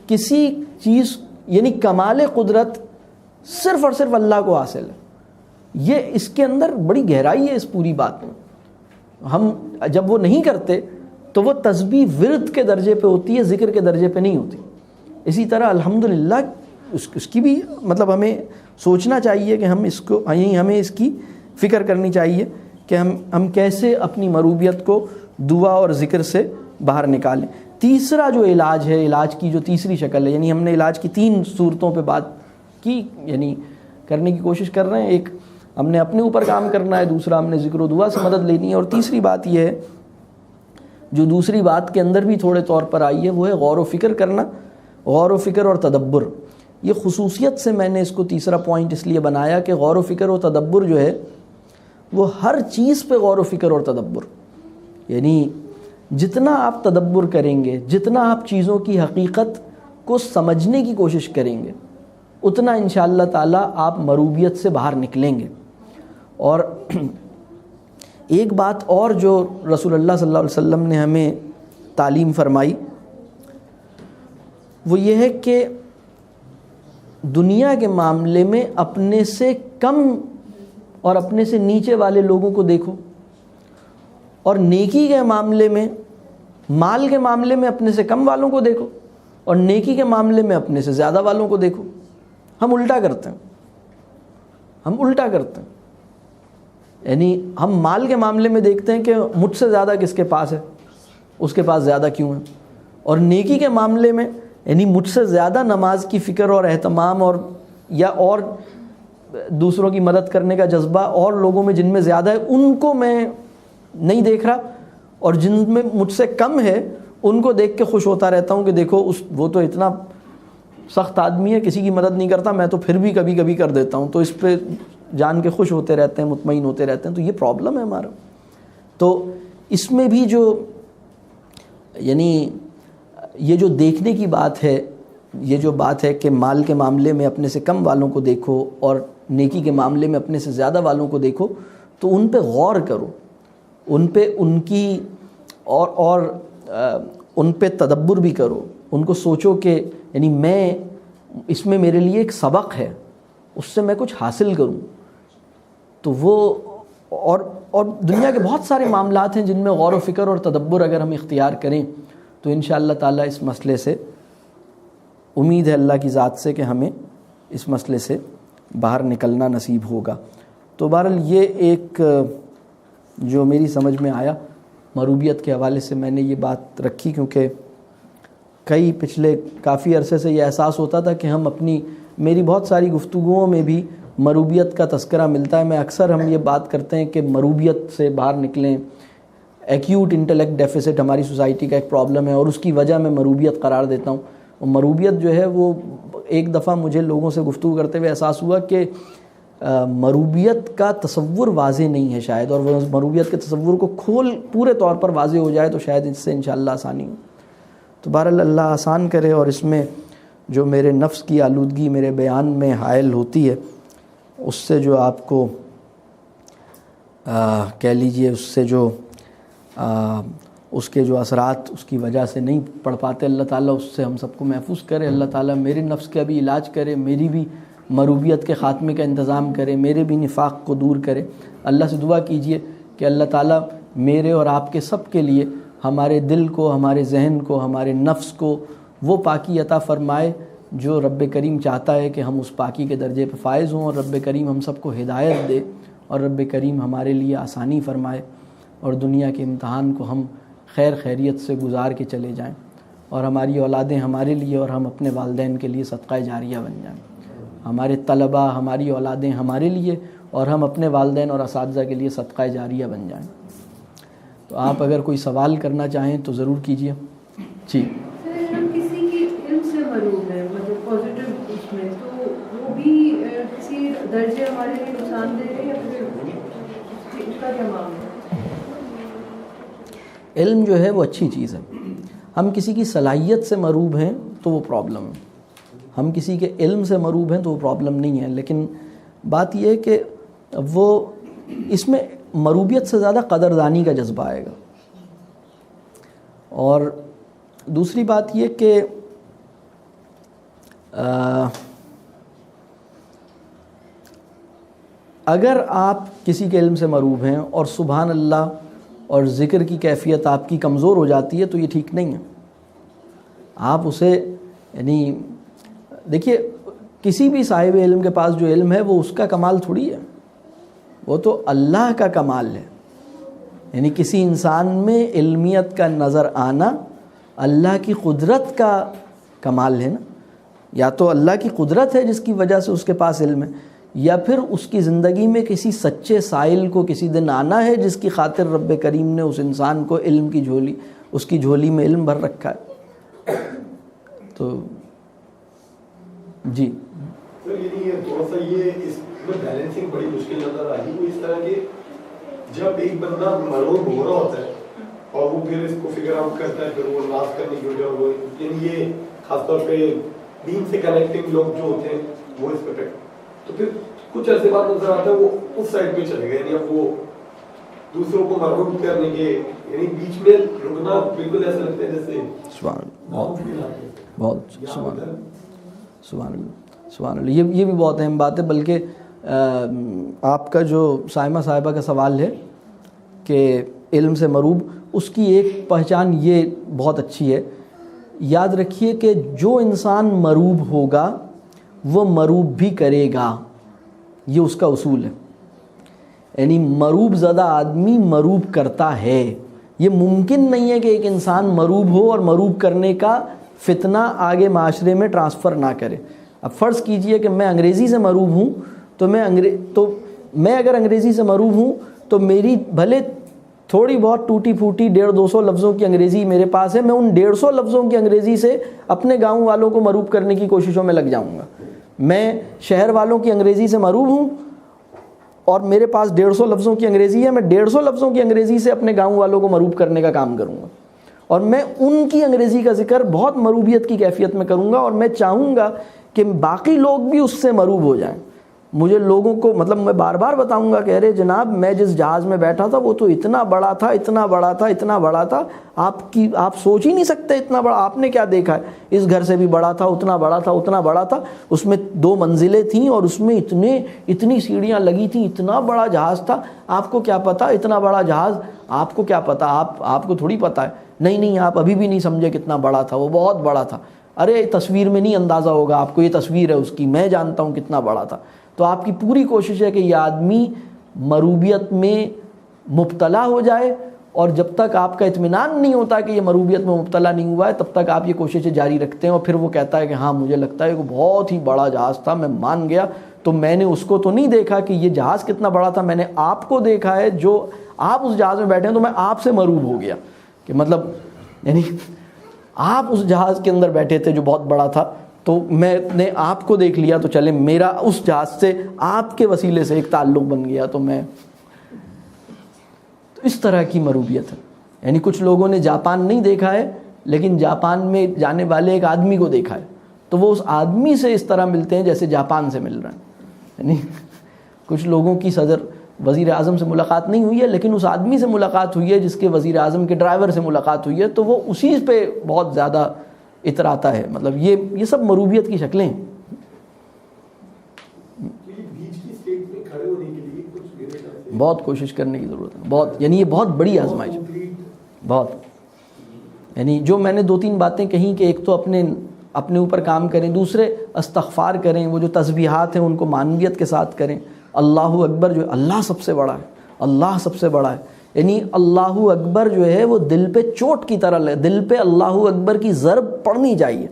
کسی چیز، یعنی کمال قدرت صرف اور صرف اللہ کو حاصل ہے۔ یہ اس کے اندر بڑی گہرائی ہے اس پوری بات میں، ہم جب وہ نہیں کرتے تو وہ تسبیح ورد کے درجے پہ ہوتی ہے، ذکر کے درجے پہ نہیں ہوتی۔ اسی طرح الحمدللہ اس کی بھی مطلب ہمیں سوچنا چاہیے کہ ہمیں اس کی فکر کرنی چاہیے کہ ہم کیسے اپنی مروبیت کو دعا اور ذکر سے باہر نکالیں۔ تیسرا جو علاج ہے، علاج کی جو تیسری شکل ہے، یعنی ہم نے علاج کی 3 صورتوں پہ بات کی، یعنی کرنے کی کوشش کر رہے ہیں۔ ایک ہم نے اپنے اوپر کام کرنا ہے، دوسرا ہم نے ذکر و دعا سے مدد لینی ہے، اور تیسری بات یہ ہے جو دوسری بات کے اندر بھی تھوڑے طور پر آئی ہے، وہ ہے غور و فکر کرنا، غور و فکر اور تدبر۔ یہ خصوصیت سے میں نے اس کو تیسرا پوائنٹ اس لیے بنایا کہ غور و فکر و تدبر جو ہے وہ ہر چیز پہ غور و فکر اور تدبر، یعنی جتنا آپ تدبر کریں گے، جتنا آپ چیزوں کی حقیقت کو سمجھنے کی کوشش کریں گے، اتنا انشاءاللہ تعالیٰ آپ مروبیت سے باہر نکلیں گے۔ اور ایک بات اور جو رسول اللہ صلی اللہ علیہ وسلم نے ہمیں تعلیم فرمائی وہ یہ ہے کہ دنیا کے معاملے میں اپنے سے کم اور اپنے سے نیچے والے لوگوں کو دیکھو، اور نیکی کے معاملے میں، مال کے معاملے میں اپنے سے کم والوں کو دیکھو، اور نیکی کے معاملے میں اپنے سے زیادہ والوں کو دیکھو۔ ہم الٹا کرتے ہیں، ہم الٹا کرتے ہیں، یعنی ہم مال کے معاملے میں دیکھتے ہیں کہ مجھ سے زیادہ کس کے پاس ہے، اس کے پاس زیادہ کیوں ہے، اور نیکی کے معاملے میں یعنی مجھ سے زیادہ نماز کی فکر اور اہتمام اور دوسروں کی مدد کرنے کا جذبہ اور لوگوں میں جن میں زیادہ ہے ان کو میں نہیں دیکھ رہا، اور جن میں مجھ سے کم ہے ان کو دیکھ کے خوش ہوتا رہتا ہوں کہ دیکھو وہ تو اتنا سخت آدمی ہے، کسی کی مدد نہیں کرتا، میں تو پھر بھی کبھی کبھی کر دیتا ہوں، تو اس پہ جان کے خوش ہوتے رہتے ہیں، مطمئن ہوتے رہتے ہیں۔ تو یہ پرابلم ہے ہمارا۔ تو اس میں بھی جو یعنی یہ جو دیکھنے کی بات ہے، یہ جو بات ہے کہ مال کے معاملے میں اپنے سے کم والوں کو دیکھو اور نیکی کے معاملے میں اپنے سے زیادہ والوں کو دیکھو، تو ان پہ غور کرو، ان پہ ان کی اور ان پہ تدبر بھی کرو، ان کو سوچو کہ یعنی میں اس میں میرے لیے ایک سبق ہے، اس سے میں کچھ حاصل کروں۔ تو وہ اور دنیا کے بہت سارے معاملات ہیں جن میں غور و فکر اور تدبر اگر ہم اختیار کریں تو انشاءاللہ تعالیٰ اس مسئلے سے امید ہے اللہ کی ذات سے کہ ہمیں اس مسئلے سے باہر نکلنا نصیب ہوگا۔ تو بہرحال یہ ایک جو میری سمجھ میں آیا مروبیت کے حوالے سے میں نے یہ بات رکھی، کیونکہ پچھلے کافی عرصے سے یہ احساس ہوتا تھا کہ ہم میری بہت ساری گفتگوؤں میں بھی مروبیت کا تذکرہ ملتا ہے۔ میں اکثر ہم یہ بات کرتے ہیں کہ مروبیت سے باہر نکلیں، ایکیوٹ انٹلیکٹ ڈیفیسٹ ہماری سوسائٹی کا ایک پرابلم ہے، اور اس کی وجہ میں مروبیت قرار دیتا ہوں۔ اور مروبیت جو ہے وہ ایک دفعہ مجھے لوگوں سے گفتگو کرتے ہوئے احساس ہوا کہ مروبیت کا تصور واضح نہیں ہے شاید، اور وہ مروبیت کے تصور کو پورے طور پر واضح ہو جائے تو شاید اس سے انشاءاللہ آسانی ہو۔ تو بہرحال اللہ آسان کرے، اور اس میں جو میرے نفس کی آلودگی میرے بیان میں حائل ہوتی ہے اس سے جو آپ کو کہہ لیجئے اس سے جو اس کے جو اثرات اس کی وجہ سے نہیں پڑھ پاتے، اللہ تعالیٰ اس سے ہم سب کو محفوظ کرے، اللہ تعالیٰ میرے نفس کا بھی علاج کرے، میری بھی مروبیت کے خاتمے کا انتظام کرے، میرے بھی نفاق کو دور کرے۔ اللہ سے دعا کیجئے کہ اللہ تعالیٰ میرے اور آپ کے سب کے لیے ہمارے دل کو، ہمارے ذہن کو، ہمارے نفس کو وہ پاکی عطا فرمائے جو رب کریم چاہتا ہے کہ ہم اس پاکی کے درجے پہ فائز ہوں، اور رب کریم ہم سب کو ہدایت دے، اور رب کریم ہمارے لیے آسانی فرمائے، اور دنیا کے امتحان کو ہم خیریت سے گزار کے چلے جائیں، اور ہماری اولادیں ہمارے لیے اور ہم اپنے والدین کے لیے صدقہ جاریہ بن جائیں، ہمارے طلبہ، ہماری اولادیں ہمارے لیے اور ہم اپنے والدین اور اساتذہ کے لیے صدقہ جاریہ بن جائیں۔ تو آپ اگر کوئی سوال کرنا چاہیں تو ضرور کیجیے۔ جی،
ہم کسی کی علم سے مروب ہے، مطلب پازیٹیو اس میں، تو وہ بھی کسی درجے ہمارے لیے نقصان دہ ہے، یا پھر اس کا کیا معاملہ ہے؟
علم جو ہے وہ اچھی چیز ہے۔ ہم کسی کی صلاحیت سے مروب ہیں تو وہ پرابلم ہے، ہم کسی کے علم سے مروب ہیں تو وہ پرابلم نہیں ہے، لیکن بات یہ ہے کہ وہ اس میں مروبیت سے زیادہ قدردانی کا جذبہ آئے گا۔ اور دوسری بات یہ کہ اگر آپ کسی کے علم سے مروب ہیں اور سبحان اللہ اور ذکر کی کیفیت آپ کی کمزور ہو جاتی ہے تو یہ ٹھیک نہیں ہے۔ آپ اسے یعنی دیکھیے، کسی بھی صاحب علم کے پاس جو علم ہے وہ اس کا کمال تھوڑی ہے، وہ تو اللہ کا کمال ہے۔ یعنی کسی انسان میں علمیت کا نظر آنا اللہ کی قدرت کا کمال ہے نا. یا تو اللہ کی قدرت ہے جس کی وجہ سے اس کے پاس علم ہے, یا پھر اس کی زندگی میں کسی سچے سائل کو کسی دن آنا ہے جس کی خاطر رب کریم نے اس انسان کو علم کی جھولی, اس کی جھولی میں علم بھر رکھا ہے. تو جی
سر یہ تھوڑا سا یہ اس میں بیلنسنگ بڑی مشکل نظر آئی. وہ اس طرح کہ جب ایک بندہ مرعوب ہو رہا ہوتا ہے اور وہ پھر اس کو فگر آؤٹ کرتا ہے, پھر وہ ناز کرنے کی وجہ وہ, یعنی یہ خاص طور پہ دین سے کنیکٹنگ لوگ جو ہوتے ہیں وہ اس پہ, تو پھر کچھ عرصے بعد نظر آتا ہے وہ اس سائڈ پہ چلے گئے, یعنی اب وہ دوسروں کو مرعوب کرنے کے, یعنی بیچ میں رکنا بالکل ایسا لگتا ہے جیسے
بہت سبحان اللہ. یہ بھی بہت اہم بات ہے. بلکہ آپ کا جو صاحبہ کا سوال ہے کہ علم سے مروب, اس کی ایک پہچان یہ بہت اچھی ہے. یاد رکھیے کہ جو انسان مروب ہوگا وہ مروب بھی کرے گا, یہ اس کا اصول ہے. یعنی مروب زدہ آدمی مروب کرتا ہے. یہ ممکن نہیں ہے کہ ایک انسان مروب ہو اور مروب کرنے کا فتنہ آگے معاشرے میں ٹرانسفر نہ کرے. اب فرض کیجئے کہ میں انگریزی سے مروب ہوں, تو میں اگر انگریزی سے مروب ہوں تو میری بھلے تھوڑی بہت ٹوٹی پھوٹی 150-200 لفظوں کی انگریزی میرے پاس ہے, میں ان 150 لفظوں کی انگریزی سے اپنے گاؤں والوں کو مروب کرنے کی کوششوں میں لگ جاؤں گا. میں شہر والوں کی انگریزی سے مروب ہوں اور میرے پاس 150 لفظوں کی انگریزی ہے, میں 150 لفظوں کی انگریزی سے اپنے گاؤں والوں کو مروب کرنے کا کام کروں گا, اور میں ان کی انگریزی کا ذکر بہت مروبیت کی کیفیت میں کروں گا, اور میں چاہوں گا کہ باقی لوگ بھی اس سے مروب ہو جائیں. مجھے لوگوں کو مطلب میں بار بار بتاؤں گا کہ ارے جناب میں جس جہاز میں بیٹھا تھا وہ تو اتنا بڑا تھا, اتنا بڑا تھا, اتنا بڑا تھا, آپ سوچ ہی نہیں سکتے اتنا بڑا. آپ نے کیا دیکھا ہے, اس گھر سے بھی بڑا تھا, اتنا بڑا تھا, اتنا بڑا تھا, اس میں 2 منزلیں تھیں اور اس میں اتنی سیڑھیاں لگی تھیں, اتنا بڑا جہاز تھا. آپ کو کیا پتا اتنا بڑا جہاز, آپ کو کیا پتا, آپ کو تھوڑی پتا ہے. نہیں آپ ابھی بھی نہیں سمجھے کتنا بڑا تھا, وہ بہت بڑا تھا. ارے تصویر میں نہیں اندازہ ہوگا آپ کو, یہ تصویر ہے اس کی, میں جانتا ہوں کتنا بڑا تھا. تو آپ کی پوری کوشش ہے کہ یہ آدمی مروبیت میں مبتلا ہو جائے, اور جب تک آپ کا اطمینان نہیں ہوتا کہ یہ مروبیت میں مبتلا نہیں ہوا ہے تب تک آپ یہ کوششیں جاری رکھتے ہیں. اور پھر وہ کہتا ہے کہ ہاں مجھے لگتا ہے کہ بہت ہی بڑا جہاز تھا, میں مان گیا. تو میں نے اس کو تو نہیں دیکھا کہ یہ جہاز کتنا بڑا تھا, میں نے آپ کو دیکھا ہے جو آپ اس جہاز میں بیٹھے ہیں, تو میں آپ سے مروب ہو گیا. کہ مطلب یعنی آپ اس جہاز کے اندر بیٹھے تھے جو بہت بڑا تھا, تو میں نے آپ کو دیکھ لیا, تو چلے میرا اس جہاز سے آپ کے وسیلے سے ایک تعلق بن گیا. تو اس طرح کی مروبیت ہے. یعنی کچھ لوگوں نے جاپان نہیں دیکھا ہے لیکن جاپان میں جانے والے ایک آدمی کو دیکھا ہے, تو وہ اس آدمی سے اس طرح ملتے ہیں جیسے جاپان سے مل رہے ہیں. یعنی کچھ لوگوں کی صدر وزیر اعظم سے ملاقات نہیں ہوئی ہے لیکن اس آدمی سے ملاقات ہوئی ہے جس کے وزیر اعظم کے ڈرائیور سے ملاقات ہوئی ہے, تو وہ اسی پہ بہت زیادہ اتراتا ہے. مطلب یہ سب مروبیت کی شکلیں ہیں. بہت کوشش کرنے کی ضرورت ہے, بہت. یعنی یہ بہت بڑی آزمائش ہے, بہت. یعنی جو میں نے 2-3 باتیں کہیں کہ ایک تو اپنے اوپر کام کریں, دوسرے استغفار کریں, وہ جو تسبیحات ہیں ان کو معنویت کے ساتھ کریں. اللہ اکبر جو اللہ سب سے بڑا ہے, اللہ سب سے بڑا ہے. یعنی اللہ اکبر جو ہے وہ دل پہ چوٹ کی طرح, دل پہ اللہ اکبر کی ضرب پڑنی چاہیے.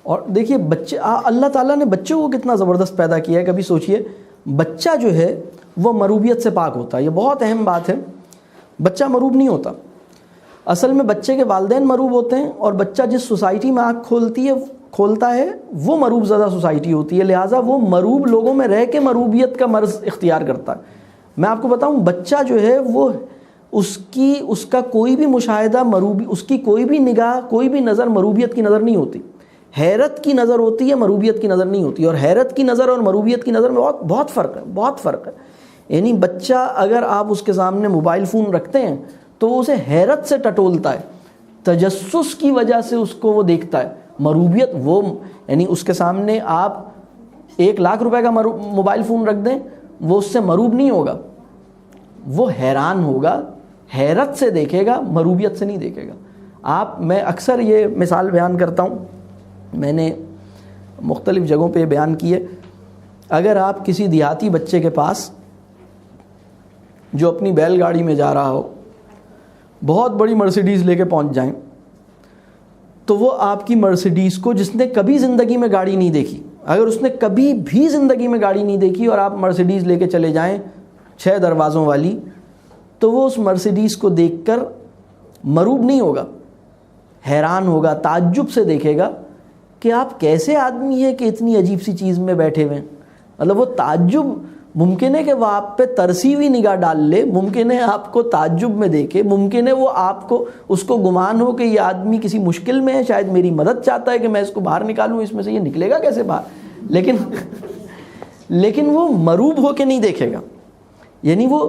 اور دیکھیے بچے, اللہ تعالیٰ نے بچوں کو کتنا زبردست پیدا کیا ہے. کبھی سوچئے بچہ جو ہے وہ مروبیت سے پاک ہوتا ہے. یہ بہت اہم بات ہے. بچہ مروب نہیں ہوتا. اصل میں بچے کے والدین مروب ہوتے ہیں, اور بچہ جس سوسائٹی میں آنکھ کھولتا ہے وہ مروب زدہ سوسائٹی ہوتی ہے. لہٰذا وہ مروب لوگوں میں رہ کے مروبیت کا مرض اختیار کرتا ہے. میں آپ کو بتاؤں, بچہ جو ہے وہ اس کا کوئی بھی مشاہدہ مروبی, اس کی کوئی بھی نگاہ, کوئی بھی نظر مروبیت کی نظر نہیں ہوتی. حیرت کی نظر ہوتی ہے, مروبیت کی نظر نہیں ہوتی. اور حیرت کی نظر اور مروبیت کی نظر میں بہت فرق ہے, بہت فرق ہے. یعنی بچہ اگر آپ اس کے سامنے موبائل فون رکھتے ہیں تو وہ اسے حیرت سے ٹٹولتا ہے, تجسس کی وجہ سے اس کو وہ دیکھتا ہے. مروبیت وہ یعنی اس کے سامنے آپ 1 لاکھ روپے کا موبائل فون رکھ دیں, وہ اس سے مروب نہیں ہوگا, وہ حیران ہوگا, حیرت سے دیکھے گا, مروبیت سے نہیں دیکھے گا. میں اکثر یہ مثال بیان کرتا ہوں, میں نے مختلف جگہوں پہ بیان کی ہے. اگر آپ کسی دیہاتی بچے کے پاس جو اپنی بیل گاڑی میں جا رہا ہو بہت بڑی مرسیڈیز لے کے پہنچ جائیں تو وہ آپ کی مرسیڈیز کو، جس نے کبھی زندگی میں گاڑی نہیں دیکھی، اگر اس نے کبھی بھی زندگی میں گاڑی نہیں دیکھی اور آپ مرسیڈیز لے کے چلے جائیں 6 دروازوں والی، تو وہ اس مرسیڈیز کو دیکھ کر مروب نہیں ہوگا، حیران ہوگا، تعجب سے دیکھے گا کہ آپ کیسے آدمی ہیں کہ اتنی عجیب سی چیز میں بیٹھے ہوئے ہیں. مطلب وہ تعجب، ممکن ہے کہ وہ آپ پہ ترسی ہوئی نگاہ ڈال لے، ممکن ہے آپ کو تعجب میں دیکھے، ممکن ہے وہ آپ کو، اس کو گمان ہو کہ یہ آدمی کسی مشکل میں ہے، شاید میری مدد چاہتا ہے کہ میں اس کو باہر نکالوں، اس میں سے یہ نکلے گا کیسے باہر، لیکن وہ مروب ہو کے نہیں دیکھے گا. یعنی وہ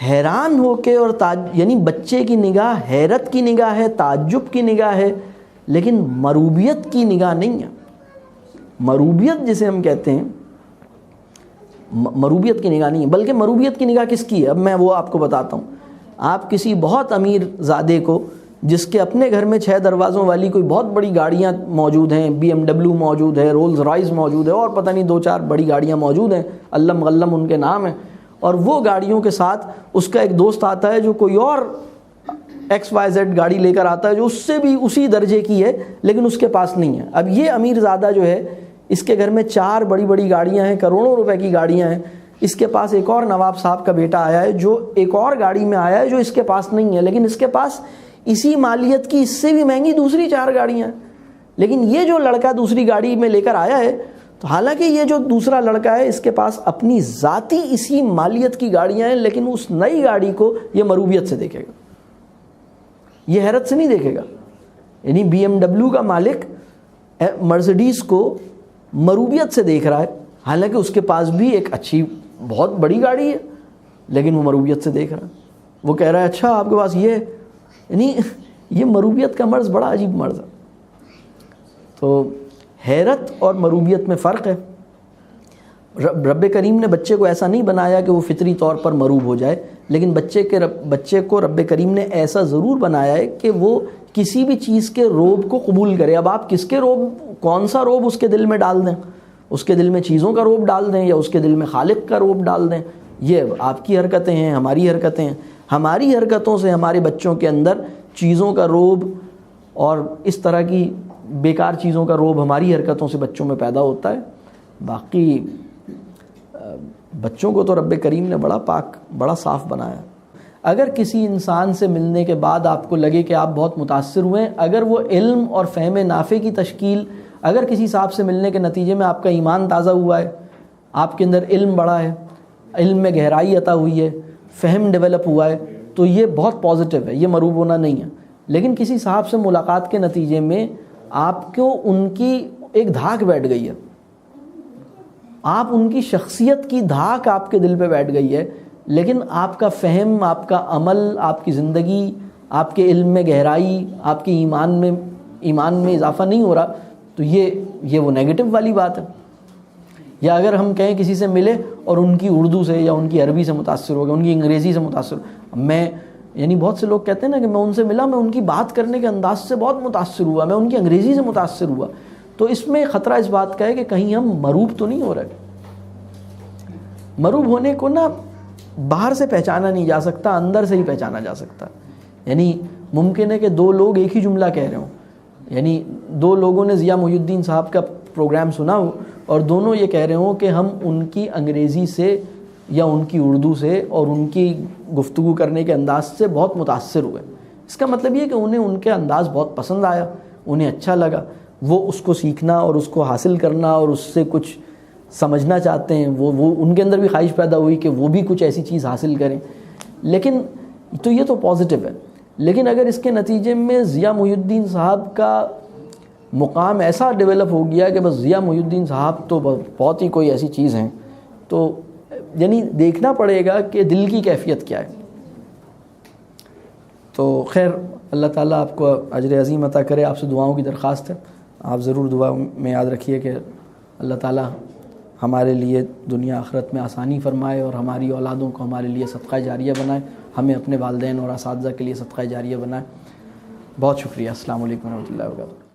حیران ہو کے، اور یعنی بچے کی نگاہ حیرت کی نگاہ ہے، تعجب کی نگاہ ہے، لیکن مروبیت کی نگاہ نہیں ہے. مروبیت جسے ہم کہتے ہیں، مروبیت کی نگاہ نہیں ہے، بلکہ مروبیت کی نگاہ کس کی ہے؟ اب میں وہ آپ کو بتاتا ہوں. آپ کسی بہت امیر زادے کو، جس کے اپنے گھر میں 6 دروازوں والی کوئی بہت بڑی گاڑیاں موجود ہیں، BMW موجود ہے، رولز رائس موجود ہے، اور پتہ نہیں 2-4 بڑی گاڑیاں موجود ہیں، علم غلم ان کے نام ہیں، اور وہ گاڑیوں کے ساتھ اس کا ایک دوست آتا ہے جو کوئی اور XYZ گاڑی لے کر آتا ہے جو اس سے بھی اسی درجے کی ہے، لیکن اس کے پاس نہیں ہے. اب یہ امیر زادہ جو ہے، اس کے گھر میں 4 بڑی بڑی گاڑیاں ہیں، کروڑوں روپے کی گاڑیاں ہیں. اس کے پاس ایک اور نواب صاحب کا بیٹا آیا ہے جو ایک اور گاڑی میں آیا ہے جو اس کے پاس نہیں ہے، لیکن اس کے پاس اسی مالیت کی، اس سے بھی مہنگی دوسری 4 گاڑیاں ہیں. لیکن یہ جو لڑکا دوسری گاڑی میں لے کر آیا ہے، تو حالانکہ یہ جو دوسرا لڑکا ہے اس کے پاس اپنی ذاتی اسی مالیت کی گاڑیاں ہیں، لیکن اس نئی گاڑی کو یہ مروبیت سے دیکھے گا، یہ حیرت سے نہیں دیکھے گا. یعنی BMW کا مالک مرسیڈیز کو مروبیت سے دیکھ رہا ہے، حالانکہ اس کے پاس بھی ایک اچھی بہت بڑی گاڑی ہے، لیکن وہ مروبیت سے دیکھ رہا ہے. وہ کہہ رہا ہے اچھا آپ کے پاس یہ ہے. یعنی یہ مروبیت کا مرض بڑا عجیب مرض ہے. تو حیرت اور مروبیت میں فرق ہے. رب کریم نے بچے کو ایسا نہیں بنایا کہ وہ فطری طور پر مروب ہو جائے، لیکن بچے کو رب کریم نے ایسا ضرور بنایا ہے کہ وہ کسی بھی چیز کے روب کو قبول کرے. اب آپ کس کے روب، کون سا روب اس کے دل میں ڈال دیں، اس کے دل میں چیزوں کا روب ڈال دیں یا اس کے دل میں خالق کا روب ڈال دیں، یہ آپ کی حرکتیں ہیں، ہماری حرکتیں ہیں. ہماری حرکتوں سے ہمارے بچوں کے اندر چیزوں کا روب اور اس طرح کی بیکار چیزوں کا روب ہماری حرکتوں سے بچوں میں پیدا ہوتا ہے. باقی بچوں کو تو رب کریم نے بڑا پاک، بڑا صاف بنایا. اگر کسی انسان سے ملنے کے بعد آپ کو لگے کہ آپ بہت متاثر ہوئے، اگر وہ علم اور فہم نافع کی تشکیل، اگر کسی صاحب سے ملنے کے نتیجے میں آپ کا ایمان تازہ ہوا ہے، آپ کے اندر علم بڑھا ہے، علم میں گہرائی عطا ہوئی ہے، فہم ڈیولپ ہوا ہے، تو یہ بہت پازیٹیو ہے، یہ مروب ہونا نہیں ہے. لیکن کسی صاحب سے ملاقات کے نتیجے میں آپ کو ان کی ایک دھاک بیٹھ گئی ہے، آپ ان کی شخصیت کی دھاک آپ کے دل پہ بیٹھ گئی ہے، لیکن آپ کا فہم، آپ کا عمل، آپ کی زندگی، آپ کے علم میں گہرائی، آپ کے ایمان میں اضافہ نہیں ہو رہا، تو یہ وہ نیگیٹو والی بات ہے. یا اگر ہم کہیں کسی سے ملے اور ان کی اردو سے یا ان کی عربی سے متاثر ہو گئے، ان کی انگریزی سے متاثر یعنی بہت سے لوگ کہتے ہیں نا کہ میں ان سے ملا، میں ان کی بات کرنے کے انداز سے بہت متاثر ہوا، میں ان کی انگریزی سے متاثر ہوا. تو اس میں خطرہ اس بات کا ہے کہ کہیں ہم مروب تو نہیں ہو رہے. مروب ہونے کو نا باہر سے پہچانا نہیں جا سکتا، اندر سے ہی پہچانا جا سکتا. یعنی ممکن ہے کہ 2 لوگ ایک ہی جملہ کہہ رہے ہوں، یعنی 2 لوگوں نے ضیاء محی الدین صاحب کا پروگرام سنا ہو اور دونوں یہ کہہ رہے ہوں کہ ہم ان کی انگریزی سے یا ان کی اردو سے اور ان کی گفتگو کرنے کے انداز سے بہت متاثر ہوئے. اس کا مطلب یہ کہ انہیں ان کے انداز بہت پسند آیا، انہیں اچھا لگا، وہ اس کو سیکھنا اور اس کو حاصل کرنا اور اس سے کچھ سمجھنا چاہتے ہیں، وہ ان کے اندر بھی خواہش پیدا ہوئی کہ وہ بھی کچھ ایسی چیز حاصل کریں. لیکن تو یہ تو پازیٹیو ہے. لیکن اگر اس کے نتیجے میں ضیاء محی الدین صاحب کا مقام ایسا ڈیولپ ہو گیا کہ بس ضیاء محی الدین صاحب تو بہت ہی کوئی ایسی چیز ہیں، تو یعنی دیکھنا پڑے گا کہ دل کی کیفیت کیا ہے. تو خیر، اللہ تعالیٰ آپ کو اجر عظیم عطا کرے. آپ سے دعاؤں کی درخواست ہے، آپ ضرور دعا میں یاد رکھیے کہ اللہ تعالیٰ ہمارے لیے دنیا آخرت میں آسانی فرمائے اور ہماری اولادوں کو ہمارے لیے صدقہ جاریہ بنائے، ہمیں اپنے والدین اور اساتذہ کے لیے صدقہ جاریہ بنائے. بہت شکریہ. السلام علیکم ورحمۃ اللہ وبرکاتہ.